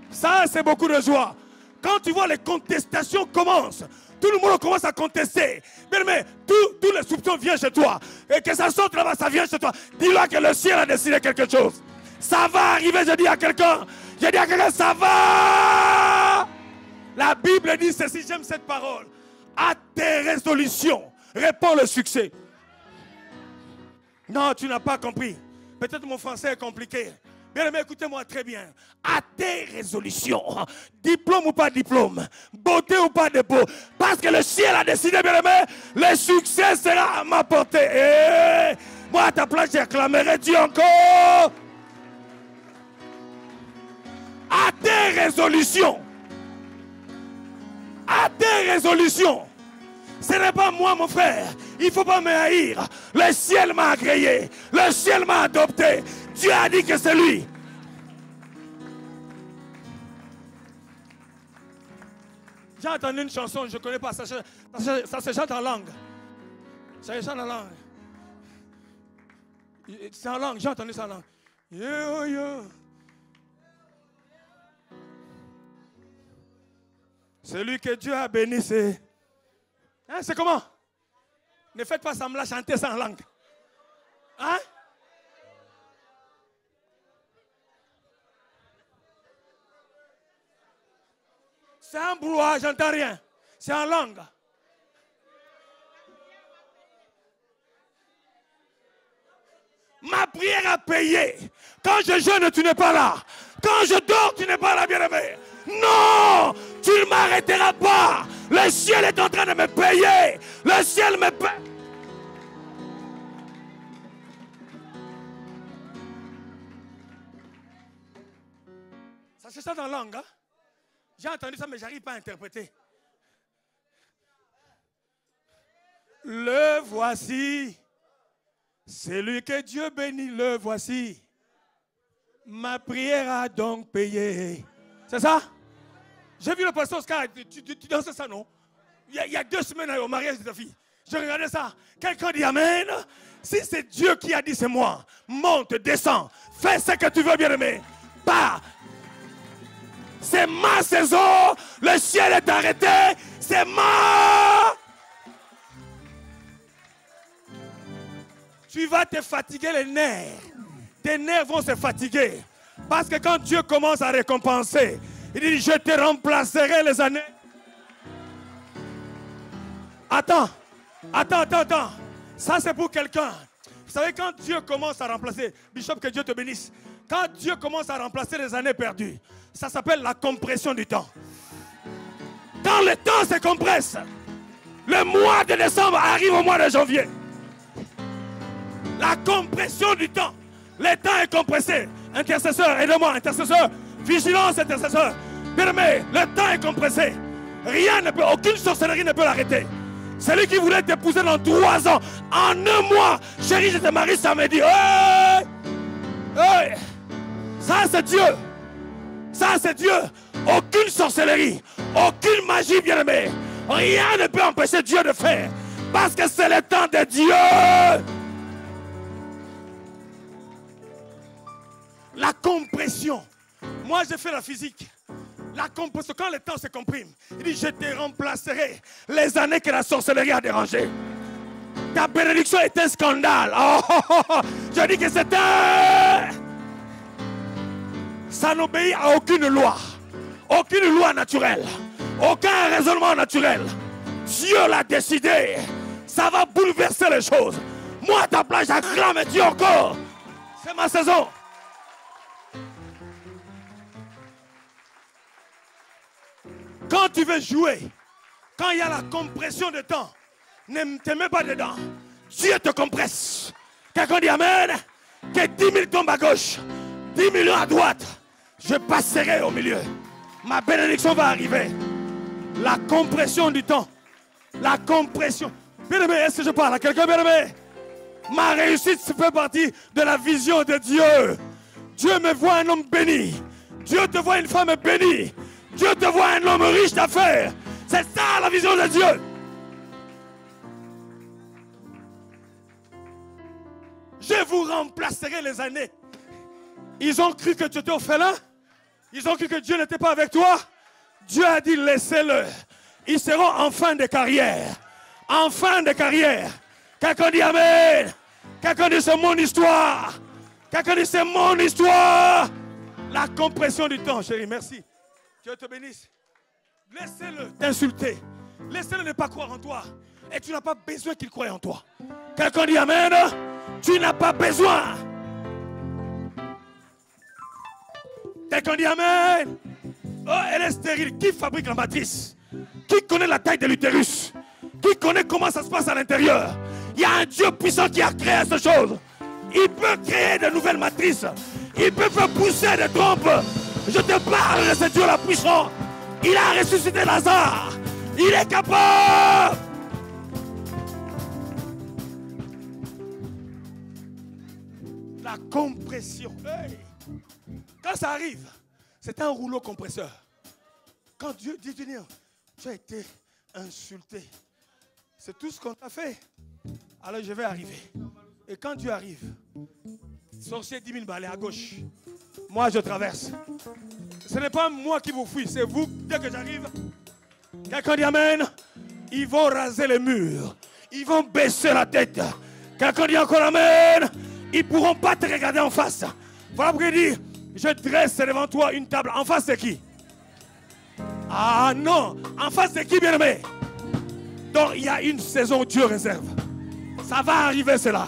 [SPEAKER 1] Ça, c'est beaucoup de joie. Quand tu vois les contestations commencent, tout le monde commence à contester. Mais tous les soupçons viennent chez toi. Et que ça sorte là-bas, ça vient chez toi. Dis-leur que le ciel a décidé quelque chose. Ça va arriver, je dis à quelqu'un. Je dis à quelqu'un, ça va. La Bible dit ceci, j'aime cette parole. À tes résolutions, répond le succès. Non, tu n'as pas compris. Peut-être mon français est compliqué. Bien, mais écoutez-moi très bien. À tes résolutions, diplôme ou pas diplôme, beauté ou pas de beau, parce que le ciel a décidé, bien aimé, le succès sera à ma portée. Et moi, à ta place, j'acclamerai Dieu encore. À tes résolutions. À tes résolutions. Ce n'est pas moi, mon frère. Il ne faut pas me haïr. Le ciel m'a agréé. Le ciel m'a adopté. Dieu a dit que c'est lui. J'ai entendu une chanson, je ne connais pas. Ça se chante en langue. Ça se chante en langue. C'est en langue, j'ai entendu ça en langue. Yo, yo. Celui que Dieu a béni, c'est... Hein, c'est comment? Ne faites pas semblant chanter ça en langue. Hein? C'est un brouhaha, j'entends rien. C'est en langue. Ma prière a payé. Quand je jeûne, tu n'es pas là. Quand je dors, tu n'es pas là, bien-aimé. Non, tu ne m'arrêteras pas. Le ciel est en train de me payer. Le ciel me paye. Ça se chante en langue. Hein? J'ai entendu ça, mais je n'arrive pas à interpréter. Le voici. Celui que Dieu bénit, le voici. Ma prière a donc payé. C'est ça? J'ai vu le pasteur Oscar, tu danses ça, non? Il y a 2 semaines au mariage de ta fille. Je regardais ça. Quelqu'un dit Amen. Si c'est Dieu qui a dit c'est moi, monte, descends, fais ce que tu veux, bien-aimé. Pas. C'est ma saison. Le ciel est arrêté. C'est ma. Tu vas te fatiguer les nerfs. Tes nerfs vont se fatiguer. Parce que quand Dieu commence à récompenser, il dit, je te remplacerai les années. Attends. Ça, c'est pour quelqu'un. Vous savez, quand Dieu commence à remplacer, Bishop, que Dieu te bénisse. Quand Dieu commence à remplacer les années perdues, ça s'appelle la compression du temps. Quand le temps se compresse, le mois de décembre arrive au mois de janvier. La compression du temps. Le temps est compressé. Intercesseur, aide-moi, intercesseur. Vigilance, intercesseur. Bien-aimé, le temps est compressé. Rien ne peut, aucune sorcellerie ne peut l'arrêter. Celui qui voulait t'épouser dans 3 ans, en 1 mois, chérie, je te marie samedi. Hey! c'est Dieu. Ça, c'est Dieu. Aucune sorcellerie, aucune magie, bien-aimé. Rien ne peut empêcher Dieu de faire. Parce que c'est le temps de Dieu. La compression. Moi, j'ai fait la physique. La compression, quand le temps se comprime, il dit, je te remplacerai les années que la sorcellerie a dérangé. Ta bénédiction est un scandale. Je dis que c'est un... Ça n'obéit à aucune loi. Aucune loi naturelle. Aucun raisonnement naturel. Dieu l'a décidé. Ça va bouleverser les choses. Moi, à ta place, j'acclame Dieu encore. C'est ma saison. Quand tu veux jouer, quand il y a la compression de temps, ne te mets pas dedans. Dieu te compresse. Quelqu'un dit Amen. Que 10 000 tombent à gauche, 10 millions à droite. Je passerai au milieu. Ma bénédiction va arriver. La compression du temps. La compression. Bien-aimé, est-ce que je parle à quelqu'un, bien-aimé? Ma réussite fait partie de la vision de Dieu. Dieu me voit un homme béni. Dieu te voit une femme bénie. Dieu te voit un homme riche d'affaires. C'est ça la vision de Dieu. Je vous remplacerai les années. Ils ont cru que tu étais orphelin. Ils ont cru que Dieu n'était pas avec toi. Dieu a dit laissez-le. Ils seront en fin de carrière. En fin de carrière. Quelqu'un dit Amen. Quelqu'un dit c'est mon histoire. Quelqu'un dit c'est mon histoire. La compression du temps, chérie, merci. Dieu te bénisse. Laissez-le t'insulter. Laissez-le ne pas croire en toi. Et tu n'as pas besoin qu'il croie en toi. Quelqu'un dit Amen. Tu n'as pas besoin. Quelqu'un dit Amen. Oh, elle est stérile. Qui fabrique la matrice? Qui connaît la taille de l'utérus? Qui connaît comment ça se passe à l'intérieur? Il y a un Dieu puissant qui a créé cette chose. Il peut créer de nouvelles matrices. Il peut faire pousser des trompes. Je te parle de ce Dieu-là puissant. Il a ressuscité Lazare. Il est capable. La compression. Hey. Quand ça arrive, c'est un rouleau compresseur. Quand Dieu dit venir, tu as été insulté. C'est tout ce qu'on t'a fait. Alors je vais arriver. Et quand Dieu arrive, sorcier 10 000 balais à gauche. Moi je traverse. Ce n'est pas moi qui vous fuis, c'est vous. Dès que j'arrive, quelqu'un dit Amen. Ils vont raser les murs. Ils vont baisser la tête. Quelqu'un dit encore Amen. Ils ne pourront pas te regarder en face. Voilà pourquoi il dit, je dresse devant toi une table. En face de qui? Ah non. En face de qui, bien-aimé? Donc il y a une saison où Dieu réserve. Ça va arriver cela.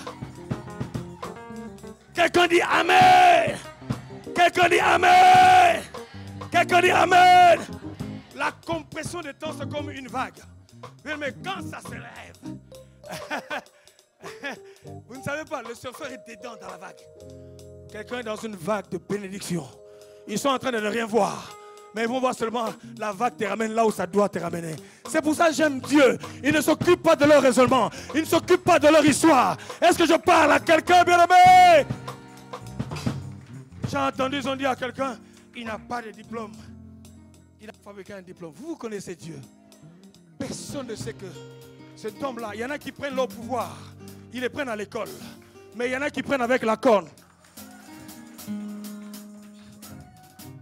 [SPEAKER 1] Quelqu'un dit Amen. Quelqu'un dit Amen. Quelqu'un dit Amen. La compression de temps, c'est comme une vague. Mais quand ça se lève, vous ne savez pas, le surfeur est dedans dans la vague. Quelqu'un est dans une vague de bénédiction. Ils sont en train de ne rien voir. Mais ils vont voir seulement la vague te ramène là où ça doit te ramener. C'est pour ça que j'aime Dieu. Il ne s'occupe pas de leur raisonnement. Il ne s'occupe pas de leur histoire. Est-ce que je parle à quelqu'un, bien-aimé? J'ai entendu, ils ont dit à quelqu'un, il n'a pas de diplôme. Il a fabriqué un diplôme. Vous connaissez Dieu. Personne ne sait que cet homme-là, il y en a qui prennent leur pouvoir. Ils les prennent à l'école. Mais il y en a qui prennent avec la corne.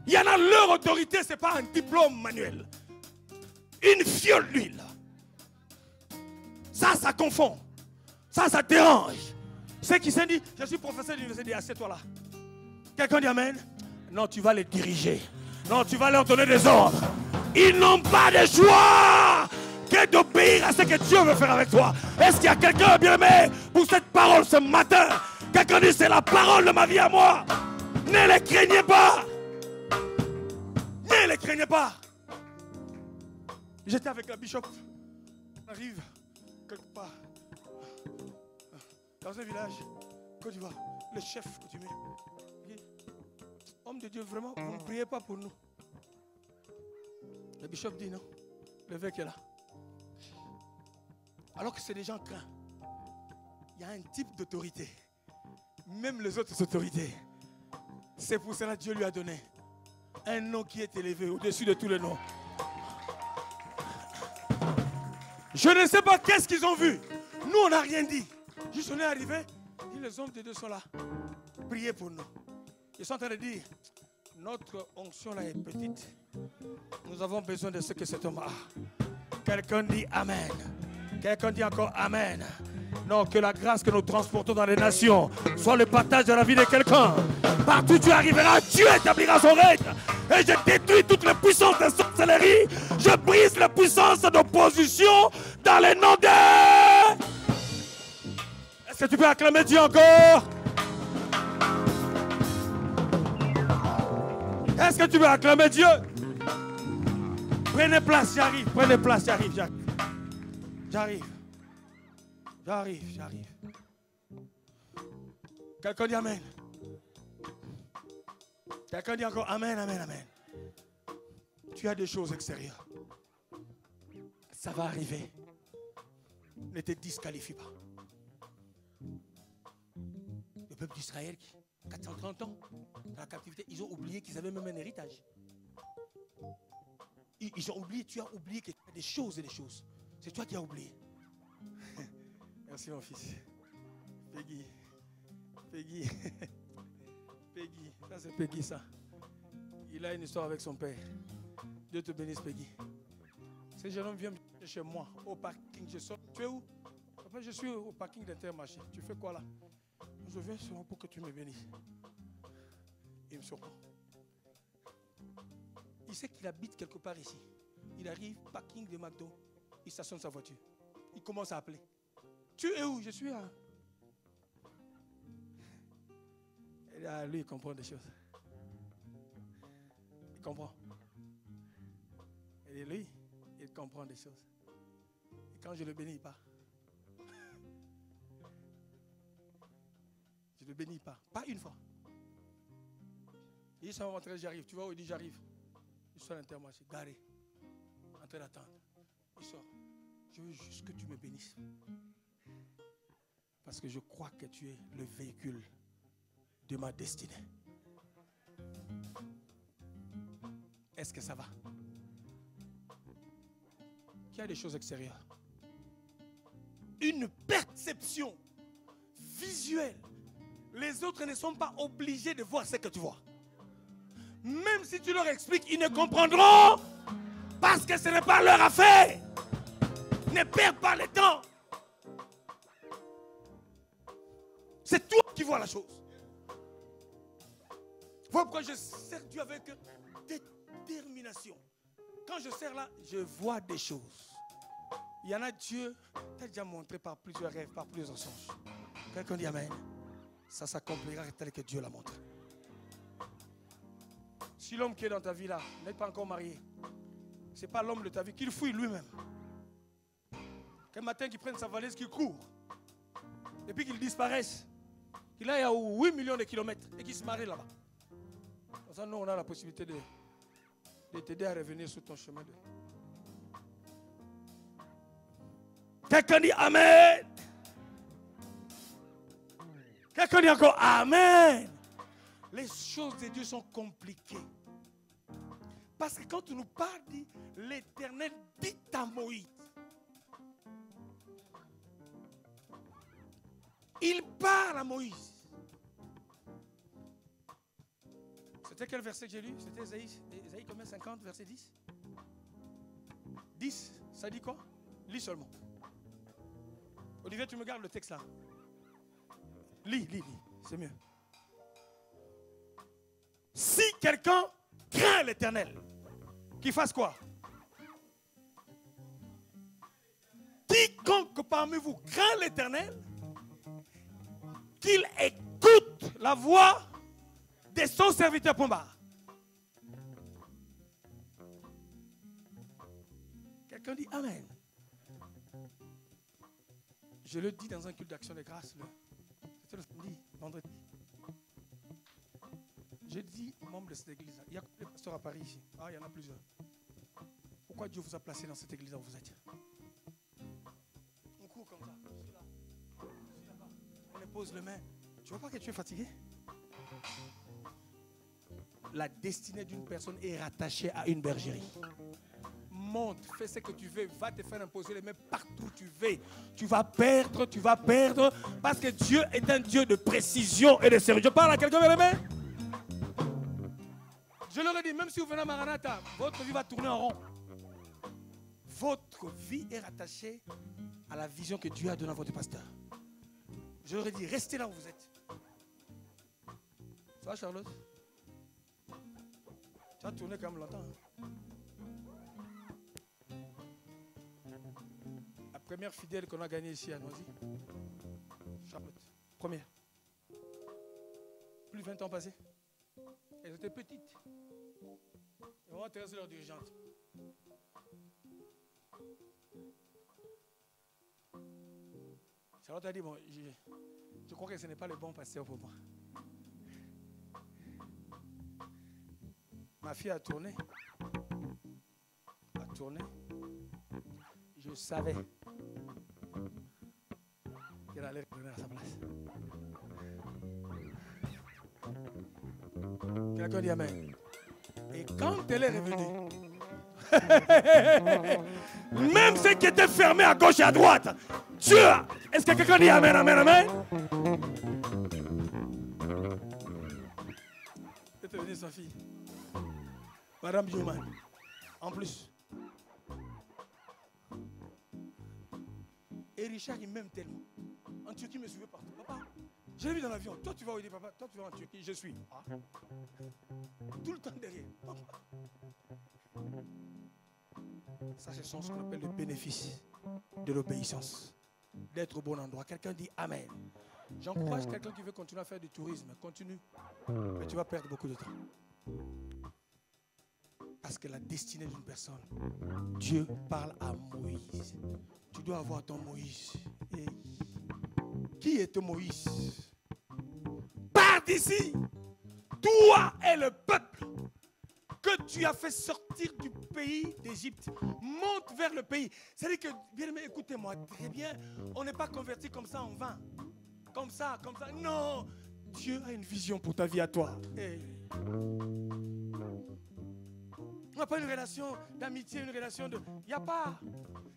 [SPEAKER 1] Il y en a leur autorité, ce n'est pas un diplôme manuel. Une fiole d'huile. Ça confond. Ça dérange. Ceux qui s'est dit, je suis professeur d'université, assieds-toi là. Quelqu'un dit Amen? Non, tu vas les diriger. Non, tu vas leur donner des ordres. Ils n'ont pas de choix que d'obéir à ce que Dieu veut faire avec toi. Est-ce qu'il y a quelqu'un bien aimé pour cette parole ce matin? Quelqu'un dit c'est la parole de ma vie à moi. Ne les craignez pas. Ne les craignez pas. J'étais avec la bishop. On arrive quelque part dans un village, Côte d'Ivoire. Le chef coutumier. Homme de Dieu, vraiment, vous ne priez pas pour nous. Le bishop dit non. L'évêque est là. Alors que c'est des gens craints. Il y a un type d'autorité. Même les autres autorités C'est pour cela que Dieu lui a donné un nom qui est élevé au-dessus de tous les noms. Je ne sais pas qu'est-ce qu'ils ont vu. Nous, on n'a rien dit. Juste on est arrivé. Les hommes de Dieu sont là. Priez pour nous. Ils sont en train de dire, notre onction là est petite. Nous avons besoin de ce que cet homme a. Quelqu'un dit Amen. Quelqu'un dit encore Amen. Non, que la grâce que nous transportons dans les nations soit le partage de la vie de quelqu'un. Partout où tu arriveras, Dieu établira son règne. Et je détruis toutes les puissances de sorcellerie. Je brise les puissances d'opposition dans les noms de... Est-ce que tu peux acclamer Dieu encore? Est-ce que tu veux acclamer Dieu? Prenez place, j'arrive. Prenez place, j'arrive. J'arrive. Quelqu'un dit Amen. Quelqu'un dit encore Amen, Amen, Amen. Tu as des choses extérieures. Ça va arriver. Ne te disqualifie pas. Le peuple d'Israël, 430 ans dans la captivité, ils ont oublié qu'ils avaient même un héritage. Ils ont oublié, tu as oublié qu'il y a des choses et des choses. C'est toi qui as oublié. Merci mon fils. Peggy. Ça c'est Peggy ça. Il a une histoire avec son père. Dieu te bénisse Peggy. Ce jeune homme vient chez moi au parking. Je sors. Tu es où? Après, je suis au parking d'Intermarché. Tu fais quoi là? Je viens seulement pour que tu me bénisses. Il me surprend. Il sait qu'il habite quelque part ici. Il arrive, parking de McDo. Il stationne sa voiture. Il commence à appeler. Tu es où? Je suis à... Et là, lui, il comprend des choses. Il comprend. Et lui, il comprend des choses. Et quand je le bénis, il part. Je le bénis pas. Pas une fois. Il dit, ça va rentrer, j'arrive. Tu vois où il dit, j'arrive. Il sort à l'Intermarché, garé. En train d'attendre. Il sort. Je veux juste que tu me bénisses. Parce que je crois que tu es le véhicule de ma destinée. Est-ce que ça va? Qu'il y a des choses extérieures. Une perception visuelle. Les autres ne sont pas obligés de voir ce que tu vois. Même si tu leur expliques, ils ne comprendront parce que ce n'est pas leur affaire. Ne perds pas le temps. C'est toi qui vois la chose. Voilà pourquoi je sers Dieu avec détermination. Quand je sers là, je vois des choses. Il y en a Dieu t'a déjà montré par plusieurs rêves, par plusieurs songes. Quelqu'un dit Amen. Ça s'accomplira tel que Dieu l'a montré. Si l'homme qui est dans ta vie là n'est pas encore marié, ce n'est pas l'homme de ta vie, qu'il fouille lui-même. Qu'un matin qu'il prenne sa valise, qu'il court. Et puis qu'il disparaisse. Qu'il aille à 8 millions de kilomètres et qu'il se marie là-bas. Comme ça, nous, on a la possibilité de t'aider à revenir sur ton chemin. Quelqu'un dit Amen. Quelqu'un dit encore Amen. Les choses de Dieu sont compliquées. Parce que quand on nous parle, dit l'Éternel dit à Moïse. Il parle à Moïse. C'était quel verset que j'ai lu? C'était Ésaïe combien? 50, verset 10? 10, ça dit quoi? Lis seulement. Olivier, tu me gardes le texte là. Lis, c'est mieux. Si quelqu'un craint l'Éternel, qu'il fasse quoi? Quiconque parmi vous craint l'Éternel, qu'il écoute la voix de son serviteur Pomba. Quelqu'un dit Amen. Je le dis dans un culte d'action de grâce. C'était le samedi, vendredi. Je dis aux membres de cette église. Il y a combien de pasteurs à Paris ici? Ah, il y en a plusieurs. Pourquoi Dieu vous a placé dans cette église où vous êtes? On court comme ça. Je suis là. Je suis là-bas. On les pose les mains. Tu vois pas que tu es fatigué? La destinée d'une personne est rattachée à une bergerie. Monte, fais ce que tu veux, va te faire imposer les mains partout où tu veux. Tu vas perdre, parce que Dieu est un Dieu de précision et de sérieux. Je parle à quelqu'un, bien aimé. Je leur ai dit, même si vous venez à Maranatha, votre vie va tourner en rond. Votre vie est rattachée à la vision que Dieu a donnée à votre pasteur. Je leur ai dit, restez là où vous êtes. Ça va, Charlotte? Tu as tourné quand même longtemps. Hein? La première fidèle qu'on a gagnée ici à Noisy, Charlotte, première. Plus de 20 ans passés. Elles étaient petites. Ils vont intéresser leur dirigeante. Charlotte a dit, bon, je crois que ce n'est pas le bon pasteur pour moi. Ma fille a tourné. Je savais qu'elle allait revenir à sa place. Quelqu'un dit amen. Et quand elle est revenue, même ce qui était fermé à gauche et à droite, Dieu, est-ce que quelqu'un dit amen, amen, amen? C'est venue sa fille, Madame Bioman, en plus. Et Richard, il m'aime tellement. En Turquie, il me suivait partout. Papa, je l'ai vu dans l'avion. Toi, tu vas où? Il dit, papa, toi, tu vas en Turquie. Je suis. Ah. Tout le temps derrière. Papa. Ça, ce sont ce qu'on appelle le bénéfice de l'obéissance. D'être au bon endroit. Quelqu'un dit amen. J'encourage quelqu'un qui veut continuer à faire du tourisme. Continue. Mais tu vas perdre beaucoup de temps. Parce que la destinée d'une personne, Dieu parle à Moïse. Tu dois avoir ton Moïse. Et qui est ton Moïse? Pars d'ici. Toi et le peuple que tu as fait sortir du pays d'Égypte. Monte vers le pays. C'est-à-dire que, bien aimé, écoutez-moi très bien. On n'est pas converti comme ça en vain. Comme ça. Non. Dieu a une vision pour ta vie à toi. Hey. On n'a pas une relation d'amitié, une relation de... Il n'y a pas.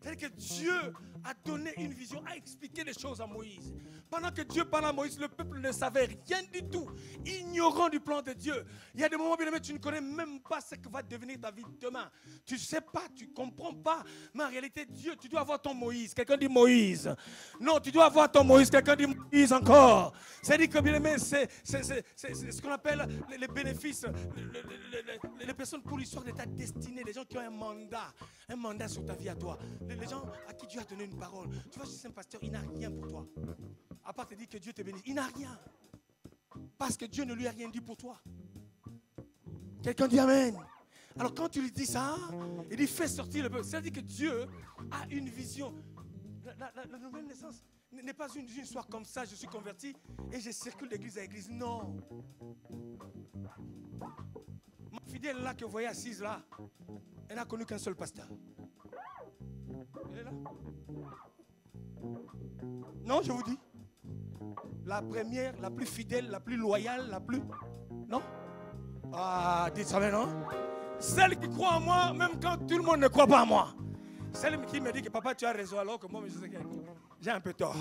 [SPEAKER 1] C'est-à-dire que Dieu a donné une vision, a expliqué les choses à Moïse. Pendant que Dieu parlait à Moïse, le peuple ne savait rien du tout. Ignorant du plan de Dieu. Il y a des moments, bien aimé, tu ne connais même pas ce que va devenir ta vie demain. Tu ne sais pas, tu ne comprends pas. Mais en réalité, Dieu, tu dois avoir ton Moïse. Quelqu'un dit Moïse. Non, tu dois avoir ton Moïse. Quelqu'un dit Moïse encore. C'est-à-dire que, bien aimé, c'est ce qu'on appelle les bénéfices. Les personnes pour l'histoire de ta destinée. Les gens qui ont un mandat sur ta vie à toi. Les gens à qui Dieu a donné une parole. Tu vois, c'est un pasteur, il n'a rien pour toi. À part te dire que Dieu te bénisse. Il n'a rien. Parce que Dieu ne lui a rien dit pour toi. Quelqu'un dit amen. Alors quand tu lui dis ça, il dit fais sortir le peuple. C'est-à-dire que Dieu a une vision. La nouvelle naissance n'est pas une histoire comme ça. Je suis converti et je circule d'église à église. Non. Ma fidèle là que vous voyez assise là, elle n'a connu qu'un seul pasteur. Elle est là. Non, je vous dis. La première, la plus fidèle, la plus loyale, la plus... Non? Ah, dites ça maintenant. Celle qui croit en moi, même quand tout le monde ne croit pas en moi. Celle qui me dit que papa, tu as raison, alors que moi, je sais que j'ai un peu tort.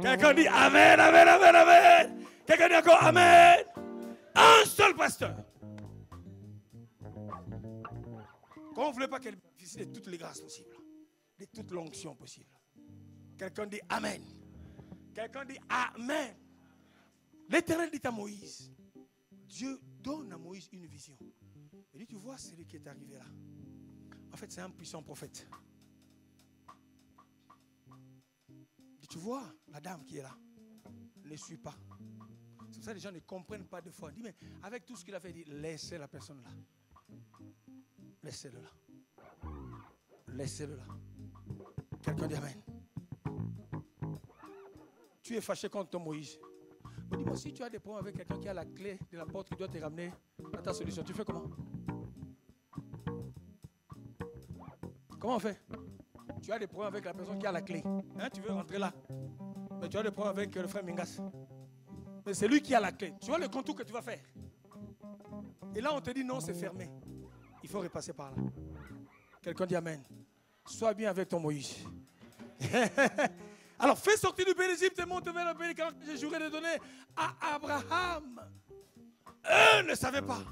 [SPEAKER 1] Quelqu'un dit amen, amen, amen, amen. Quelqu'un dit encore amen. Un seul pasteur. Quand on ne voulait pas qu'elle bénéficie de toutes les grâces possibles, de toute l'onction possible. Quelqu'un dit amen. Quelqu'un dit amen. L'Éternel dit à Moïse, Dieu donne à Moïse une vision. Il dit, tu vois celui qui est arrivé là. En fait, c'est un puissant prophète. Il dit, tu vois la dame qui est là. Ne suis pas. C'est pour ça que les gens ne comprennent pas de foi. Il dit, mais avec tout ce qu'il a fait, il dit, laissez la personne là. Laissez-le là. Laissez-le là. Quelqu'un dit amen. Tu es fâché contre ton Moïse. Mais dis-moi, si tu as des problèmes avec quelqu'un qui a la clé de la porte qui doit te ramener à ta solution, tu fais comment? Comment on fait? Tu as des problèmes avec la personne qui a la clé. Hein, tu veux rentrer là. Mais tu as des problèmes avec le frère Mingas. Mais c'est lui qui a la clé. Tu vois le contour que tu vas faire. Et là, on te dit non, c'est fermé. Il faut repasser par là. Quelqu'un dit Amen. Sois bien avec ton Moïse. Alors, fais sortir du pays d'Égypte et monte vers le pays que j'ai juré de donner à Abraham. Eux ne savaient pas.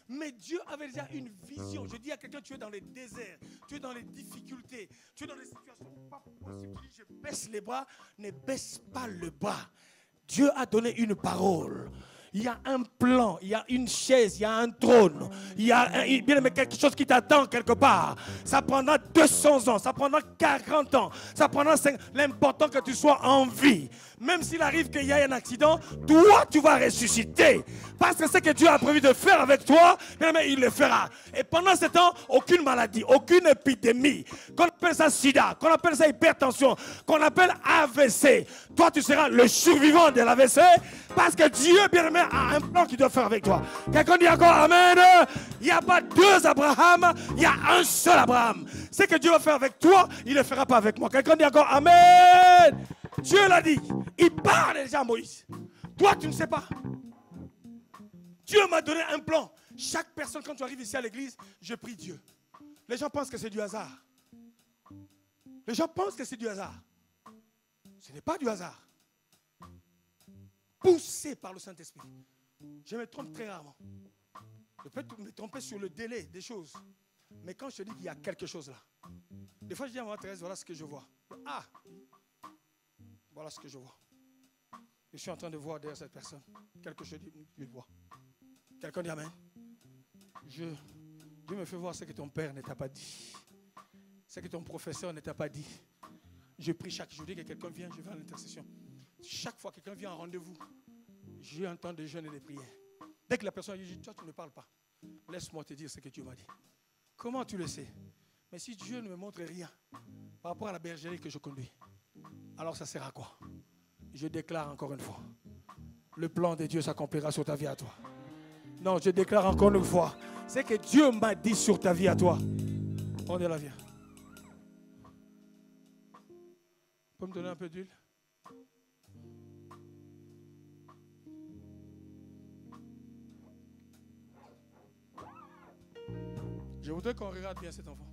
[SPEAKER 1] Mais Dieu avait déjà une vision. Je dis à quelqu'un, tu es dans les déserts, tu es dans les difficultés, tu es dans les situations pas possibles. Tu dis, je baisse les bras, ne baisse pas le bras. Dieu a donné une parole. Il y a un plan, il y a une chaise, il y a un trône, il y a bien aimé, quelque chose qui t'attend quelque part. Ça prendra 200 ans, ça prendra 40 ans, ça prendra 5 ans. L'important que tu sois en vie. Même s'il arrive qu'il y ait un accident, toi tu vas ressusciter. Parce que ce que Dieu a prévu de faire avec toi, bien aimé, il le fera. Et pendant ce temps, aucune maladie, aucune épidémie, qu'on appelle ça sida, qu'on appelle ça hypertension, qu'on appelle AVC. Toi tu seras le survivant de l'AVC parce que Dieu, bien aimé, a un plan qu'il doit faire avec toi. Quelqu'un dit encore Amen. Il n'y a pas deux Abraham, il y a un seul Abraham. Ce que Dieu va faire avec toi, il ne le fera pas avec moi. Quelqu'un dit encore Amen. Dieu l'a dit. Il parle déjà à Moïse. Toi, tu ne sais pas. Dieu m'a donné un plan. Chaque personne, quand tu arrives ici à l'église, je prie Dieu. Les gens pensent que c'est du hasard. Les gens pensent que c'est du hasard. Ce n'est pas du hasard. Poussé par le Saint-Esprit. Je me trompe très rarement. Je peux me tromper sur le délai des choses. Mais quand je te dis qu'il y a quelque chose là, des fois je dis à Maman Thérèse, voilà ce que je vois. Ah, voilà ce que je vois. Je suis en train de voir derrière cette personne quelque chose que je vois. Quelqu'un dit Amen. Dieu me fait voir ce que ton père ne t'a pas dit. Ce que ton professeur ne t'a pas dit. Je prie chaque jour, dès que quelqu'un vient, je vais à l'intercession. Chaque fois que quelqu'un vient en rendez-vous, j'ai un temps de jeûne et de prière. Dès que la personne dit, toi tu ne parles pas, laisse-moi te dire ce que Dieu m'a dit. Comment tu le sais? Mais si Dieu ne me montre rien par rapport à la bergerie que je conduis, alors ça sert à quoi? Je déclare encore une fois, le plan de Dieu s'accomplira sur ta vie à toi. Non, je déclare encore une fois, c'est que Dieu m'a dit sur ta vie à toi. On est là, viens. Tu peux me donner un peu d'huile? Je voudrais qu'on regarde bien cet enfant.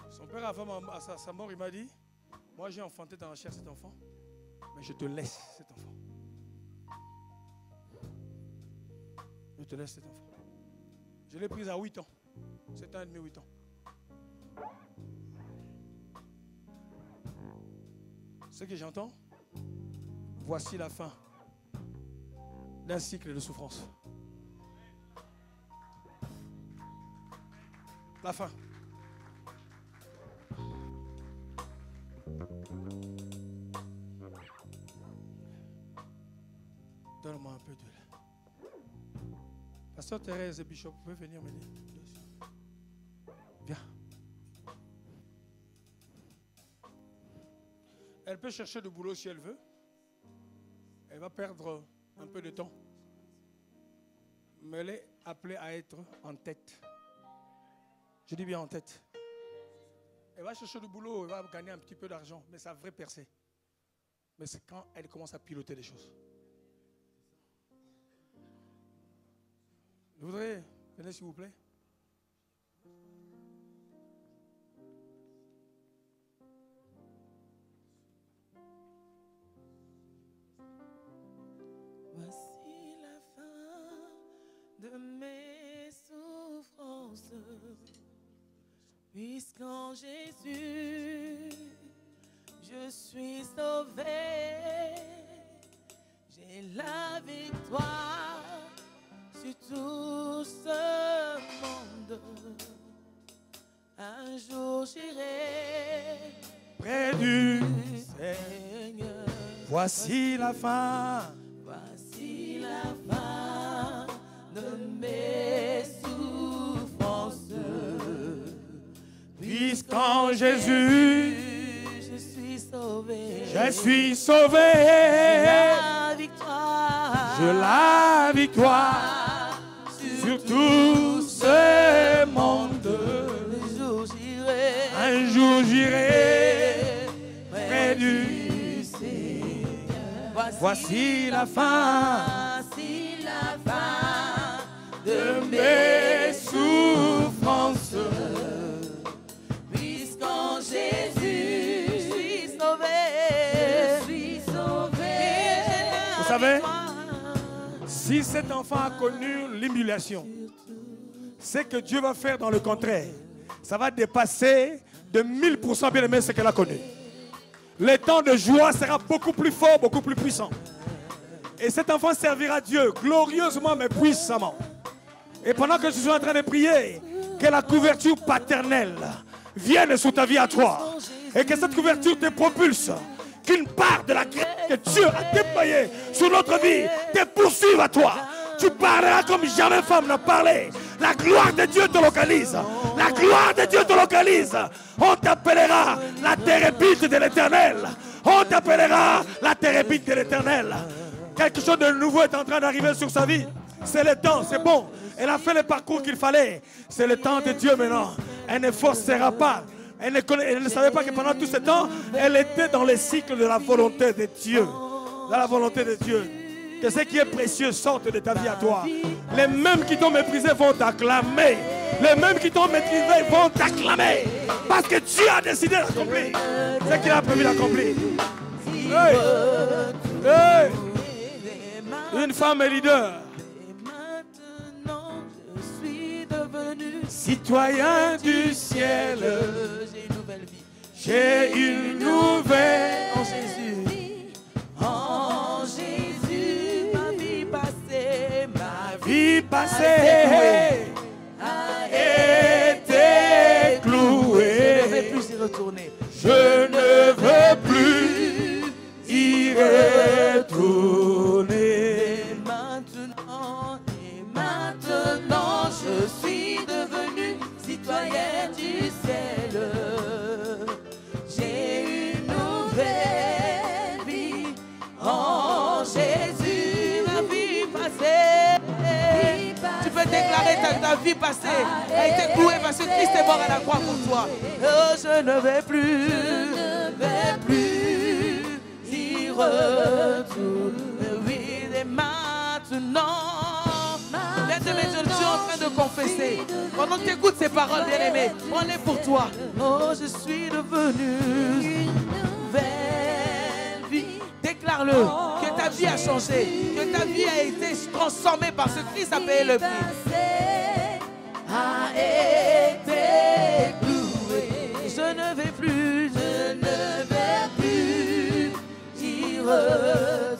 [SPEAKER 1] Son père, avant sa mort, il m'a dit, moi j'ai enfanté dans la chair cet enfant, mais je te laisse cet enfant. Je te laisse cet enfant. Je l'ai prise à 8 ans. 7 ans et demi, 8 ans. Ce que j'entends, voici la fin d'un cycle de souffrance. La fin. Donne-moi un peu d'huile. Pasteur Thérèse et Bishop, vous pouvez venir m'aider? Viens. Elle peut chercher du boulot si elle veut. Elle va perdre un peu de temps. Mais elle est appelée à être en tête. Je dis bien en tête. Elle va chercher du boulot, elle va gagner un petit peu d'argent, mais sa vraie percée. Mais c'est quand elle commence à piloter les choses. Je voudrais, venez s'il vous plaît.
[SPEAKER 2] Voici la fin de mes souffrances. Puisqu'en Jésus, je suis sauvé, j'ai la victoire sur tout ce monde. Un jour j'irai
[SPEAKER 1] Près du Seigneur. Voici la fin.
[SPEAKER 2] Voici la fin de mes souffrances.
[SPEAKER 1] Puisqu'en Jésus,
[SPEAKER 2] je suis sauvé.
[SPEAKER 1] Je suis sauvé.
[SPEAKER 2] La victoire.
[SPEAKER 1] Je la victoire sur tout ce monde. Un jour j'irai près du Seigneur. Voici la fin de mes souffrances.
[SPEAKER 2] Puisqu'en Jésus, je suis sauvé.
[SPEAKER 1] Vous savez, si cet enfant a connu l'humiliation, ce que Dieu va faire dans le contraire, ça va dépasser de 1000% bien aimé ce qu'elle a connu. Le temps de joie sera beaucoup plus fort, beaucoup plus puissant. Et cet enfant servira Dieu glorieusement mais puissamment. Et pendant que je suis en train de prier, que la couverture paternelle vienne sur ta vie à toi. Et que cette couverture te propulse. Qu'une part de la grâce que Dieu a déployée sur notre vie te poursuive à toi. Tu parleras comme jamais femme n'a parlé. La gloire de Dieu te localise. La gloire de Dieu te localise. On t'appellera la térébinte de l'Éternel. On t'appellera la térébinte de l'Éternel. Quelque chose de nouveau est en train d'arriver sur sa vie. C'est le temps, c'est bon. Elle a fait le parcours qu'il fallait. C'est le temps de Dieu maintenant. Elle ne forcera pas. Elle ne savait pas que pendant tout ce temps, elle était dans le cycle de la volonté de Dieu. Dans la volonté de Dieu. Que ce qui est précieux sorte de ta vie à toi. Les mêmes qui t'ont méprisé vont t'acclamer. Les mêmes qui t'ont maîtrisé vont t'acclamer. Parce que Dieu a décidé d'accomplir ce qu'il a prévu d'accomplir. Hey. Hey. Une femme est leader. Citoyen du ciel, j'ai une nouvelle
[SPEAKER 2] en Jésus. En Jésus, ma vie passée a été clouée. Je ne vais plus y retourner.
[SPEAKER 1] Je ne veux plus y retourner.
[SPEAKER 2] Et maintenant, je suis devenu citoyen du ciel. J'ai une nouvelle vie en Jésus, ma vie passée. Tu peux déclarer ta vie passée a été clouée parce que Christ est mort à la croix pour toi. Oh, je ne vais plus y retourner. Oui, et maintenant. Bien-aimé, je suis en train de confesser. Pendant que tu écoutes ces paroles, bien-aimé, on est pour toi. Oh, je suis devenu une nouvelle vie. Déclare-le, que ta vie a changé, que ta vie a été transformée parce que Christ a payé le prix. A été cloué. Je ne vais plus y retourner.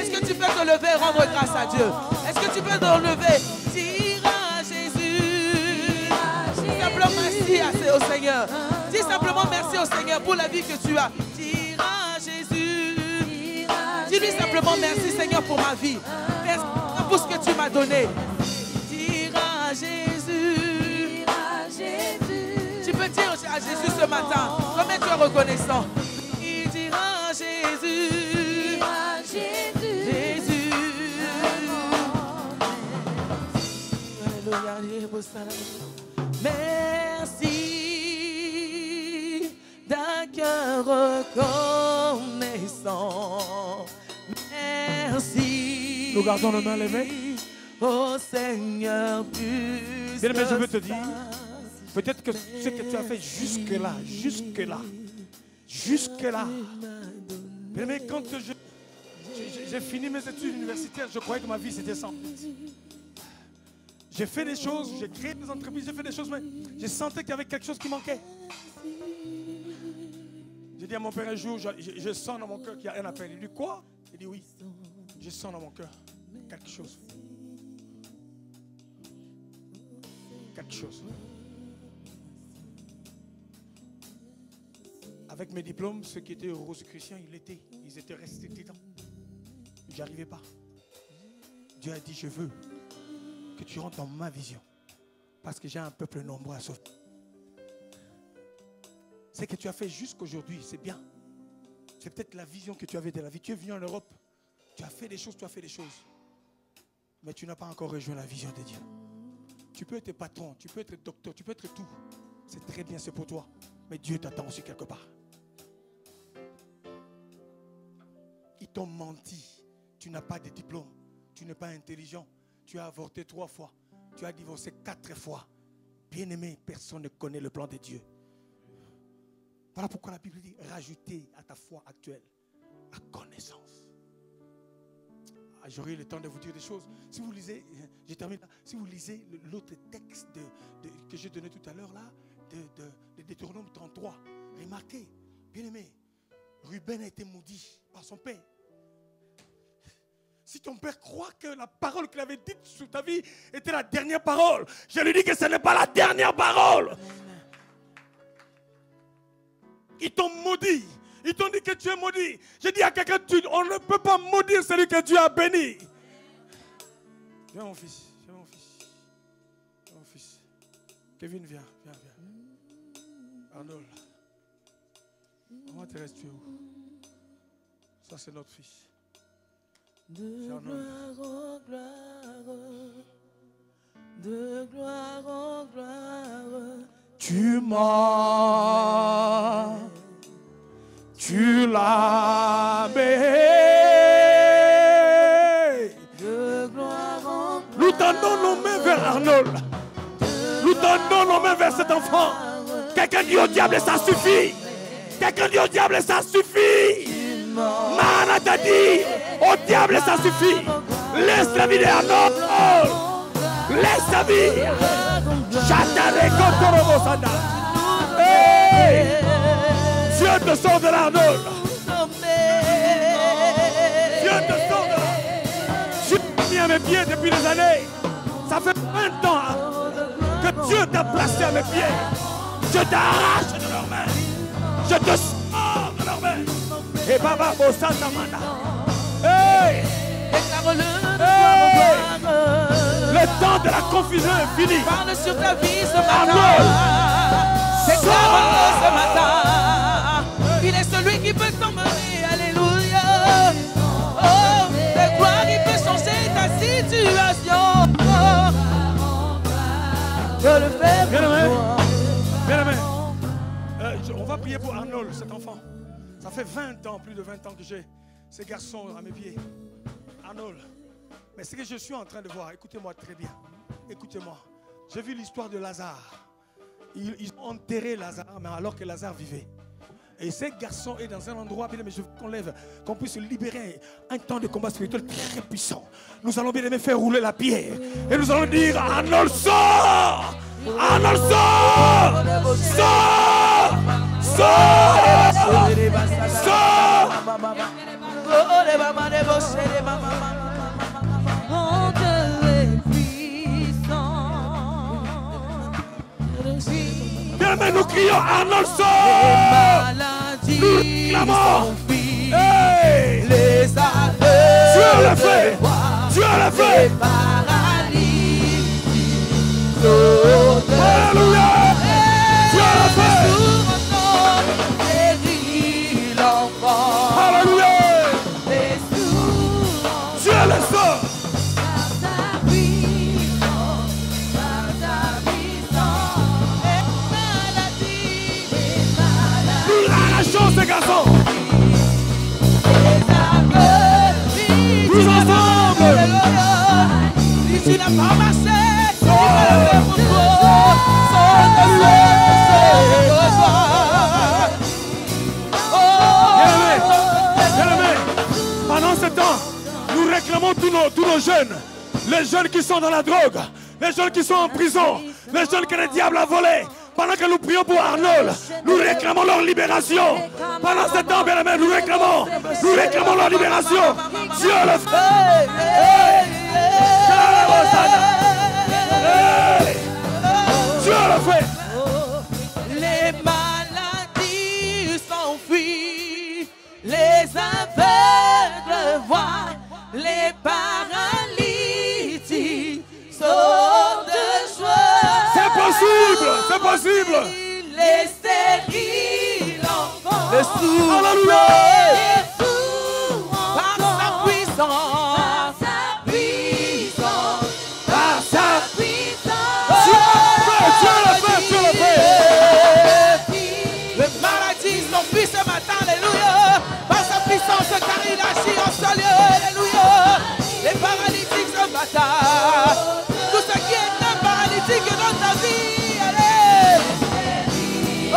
[SPEAKER 2] Est-ce que tu peux te lever et rendre grâce à Dieu? Est-ce que tu peux te lever? Dire à Jésus. Dis simplement merci au Seigneur. Dis simplement merci au Seigneur pour la vie que tu as. Dire à Jésus. Dis-lui simplement merci Seigneur pour ma vie. Merci pour ce que tu m'as donné. Dire à Jésus. Tu peux dire à Jésus ce matin combien tu es reconnaissant. Dire à Jésus. Jésus. Merci d'un cœur reconnaissant. Merci.
[SPEAKER 1] Nous gardons nos mains levées.
[SPEAKER 2] Oh Seigneur, plus.
[SPEAKER 1] Bien aimé, je veux te dire, peut-être que ce que tu as fait jusque-là, bien aimé, quand j'ai fini mes études universitaires, je croyais que ma vie c'était sans but. J'ai fait des choses, j'ai créé des entreprises, j'ai fait des choses, mais je sentais qu'il y avait quelque chose qui manquait. J'ai dit à mon père un jour, je sens dans mon cœur qu'il y a un appel. Il dit quoi? Il dit oui. Je sens dans mon cœur quelque chose. Quelque chose. Avec mes diplômes, ceux qui étaient rosicruciens, ils étaient restés dedans. J'y arrivais pas. Dieu a dit, je veux que tu rentres dans ma vision. Parce que j'ai un peuple nombreux à sauver. Ce que tu as fait jusqu'aujourd'hui, c'est bien. C'est peut-être la vision que tu avais de la vie. Tu es venu en Europe. Tu as fait des choses, Mais tu n'as pas encore rejoint la vision de Dieu. Tu peux être patron, tu peux être docteur, tu peux être tout. C'est très bien, c'est pour toi. Mais Dieu t'attend aussi quelque part. Ils t'ont menti. Tu n'as pas de diplôme. Tu n'es pas intelligent. Tu as avorté 3 fois. Tu as divorcé 4 fois. Bien-aimé, personne ne connaît le plan de Dieu. Voilà pourquoi la Bible dit, rajoutez à ta foi actuelle la connaissance. J'aurai le temps de vous dire des choses. Si vous lisez, je termine là. Si vous lisez l'autre texte que j'ai donné tout à l'heure là, de Deutéronome 33, remarquez, bien aimé, Ruben a été maudit par son père. Si ton père croit que la parole qu'il avait dite sur ta vie était la dernière parole, je lui dis que ce n'est pas la dernière parole. Ils t'ont maudit. Ils t'ont dit que tu es maudit. Je dis à quelqu'un, on ne peut pas maudire celui que Dieu a béni. Viens mon fils, viens mon fils. Viens mon fils. Kevin, viens. Arnold. Comment tu restes, tu es où? Ça c'est notre fils.
[SPEAKER 2] De gloire en gloire, de gloire en gloire,
[SPEAKER 1] tu m'as, tu l'as béni.
[SPEAKER 2] De gloire en gloire.
[SPEAKER 1] Nous tendons nos mains vers Arnold. Nous tendons nos mains vers cet enfant. Quelqu'un dit au diable, ça suffit. Quelqu'un dit au diable, ça suffit. Mana t'a dit, au diable, ça suffit. Laisse la vie d'Arnold. Laisse la vie. Hey! Dieu te sort de l'Arnold. Dieu te sort de là. Je suis mis à mes pieds depuis des années. Ça fait 20 ans que Dieu t'a placé à mes pieds. Je t'arrache de leurs mains. Je te sors de leurs mains. Et Baba Bossa Tamanda. Hey! Le temps de la confusion est fini.
[SPEAKER 2] Parle sur ta vie ce matin. Déclare-le ce matin. Il est celui qui peut t'emmener. Alléluia. Oh, de gloire, il peut changer ta situation. Je le fais pour toi.
[SPEAKER 1] Bien-aimé. On va prier pour Arnold, cet enfant. Ça fait 20 ans, plus de 20 ans que j'ai ces garçons à mes pieds. Arnold. Mais ce que je suis en train de voir, écoutez-moi très bien. Écoutez-moi. J'ai vu l'histoire de Lazare. Ils ont enterré Lazare, mais alors que Lazare vivait. Et ces garçons est dans un endroit, bien aimé, je veux qu'on lève, qu'on puisse libérer un temps de combat spirituel très puissant. Nous allons bien aimé faire rouler la pierre. Et nous allons dire, Arnold sort! Arnold sort! Sort! Sort! Sort!
[SPEAKER 2] Mon Dieu est puissant.
[SPEAKER 1] Bien aimé, nous crions, Arnold sort! Nous clamons! Hey!
[SPEAKER 2] Les aveux,
[SPEAKER 1] Dieu le fait! Dieu le fait! Alléluia! Dieu le fait! Alléluia! Dieu le sort! Nous arrachons ces garçons! Tous ensemble!
[SPEAKER 2] Tu n'as pas marché,
[SPEAKER 1] Bien-aimé, pendant ce temps, nous réclamons tous nos jeunes, les jeunes qui sont dans la drogue, les jeunes qui sont en prison, les jeunes que le diable a volés. Pendant que nous prions pour Arnold, nous réclamons leur libération. Pendant ce temps, bien-aimé, nous réclamons leur libération. Dieu le fait. Dieu le fait.
[SPEAKER 2] les maladies sont
[SPEAKER 1] est possible.
[SPEAKER 2] Les stériles encore. Les sourds.
[SPEAKER 1] Alléluia.
[SPEAKER 2] Par sa puissance. Par sa puissance.
[SPEAKER 1] Dieu le fait.
[SPEAKER 2] Les maladies sont fuies ce matin, alléluia. Par sa puissance, car il agit en ce lieu, alléluia. Les paralytiques ce matin. Tout ce qui est un paralytique dans ta vie, allez. Oh,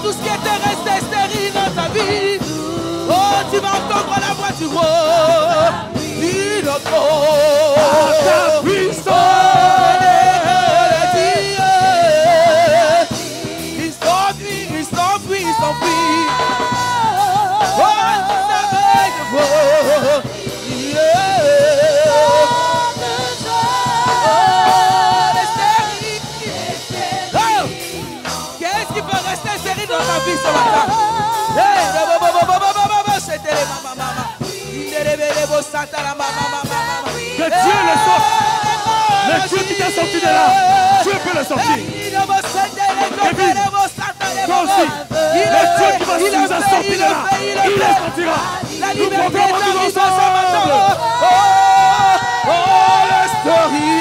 [SPEAKER 2] tout ce qui était resté stérile dans ta vie. Oh, tu vas entendre la voix du roi. Il encore.
[SPEAKER 1] Ta puissance.
[SPEAKER 2] Il s'enfuit. Oh, qu'est-ce qui peut rester stérile dans ta vie ce matin? C'était les mamas.
[SPEAKER 1] Que Dieu le sorte. Le Dieu qui t'a sorti de là, Dieu peut le sortir. Toi aussi, le Dieu qui nous a sortis de là, il les sortira. Nous proclamons tous ensemble.
[SPEAKER 2] Oh, la story.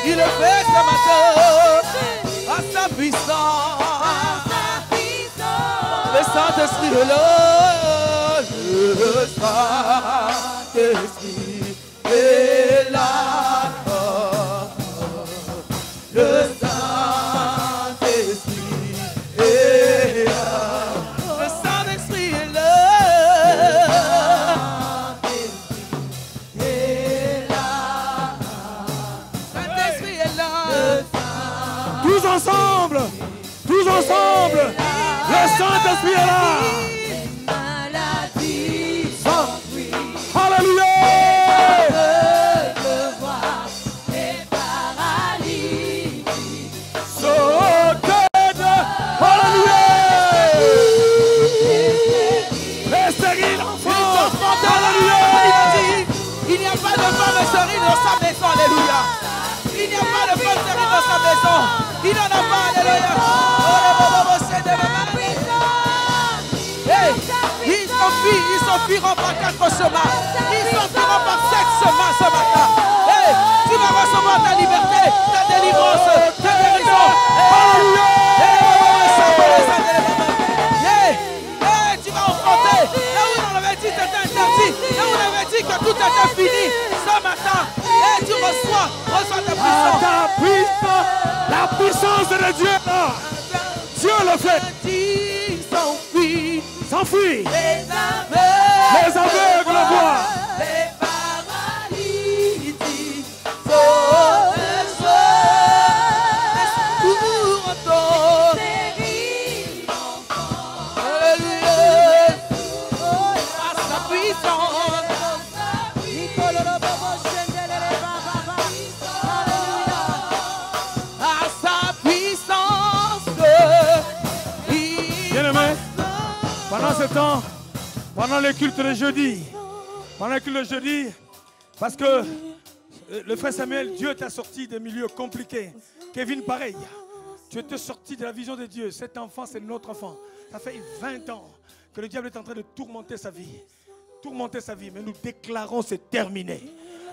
[SPEAKER 2] Il le fait ce matin à sa puissance. Le Saint-Esprit est là. Le Saint-Esprit est là. Le Saint-Esprit est là. Le Saint-Esprit est là. Saint-Esprit est là.
[SPEAKER 1] Tous ensemble, le Saint-Esprit est là. Alléluia.
[SPEAKER 2] Il n'y a pas de femme stérile dans sa maison, alléluia. Il n'y a pas de femme stérile dans sa maison. Il n'en a pas, alléluia. Hey, ils s'enfuiront par 4 chemins. Ils s'enfuiront par 7 chemins ce matin. Hey, tu vas recevoir ta liberté, ta délivrance, ta guérison. Tu vas affronter là où on avait dit que c'était interdit, là où on avait dit que tout était fini. Ce matin, et tu reçois ta puissance.
[SPEAKER 1] La puissance de Dieu là. Dieu le fait. S'enfuit. Les aveugles voient.
[SPEAKER 2] Les paralytiques
[SPEAKER 1] pendant ce temps, pendant le culte de jeudi, parce que le frère Samuel, Dieu t'a sorti des milieux compliqués. Kevin, pareil, tu étais sorti de la vision de Dieu. Cet enfant, c'est notre enfant. Ça fait 20 ans que le diable est en train de tourmenter sa vie. Mais nous déclarons c'est terminé.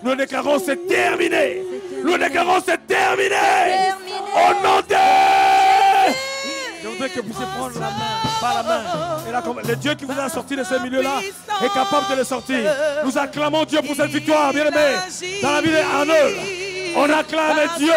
[SPEAKER 1] Nous déclarons c'est terminé. Au nom de... Je voudrais que vous puissiez prendre la main, par la main. Et là, le Dieu qui vous a sorti de ce milieu-là est capable de le sortir. Nous acclamons Dieu pour cette victoire, bien aimé. Dans la vie d'Arnold, on acclame Dieu.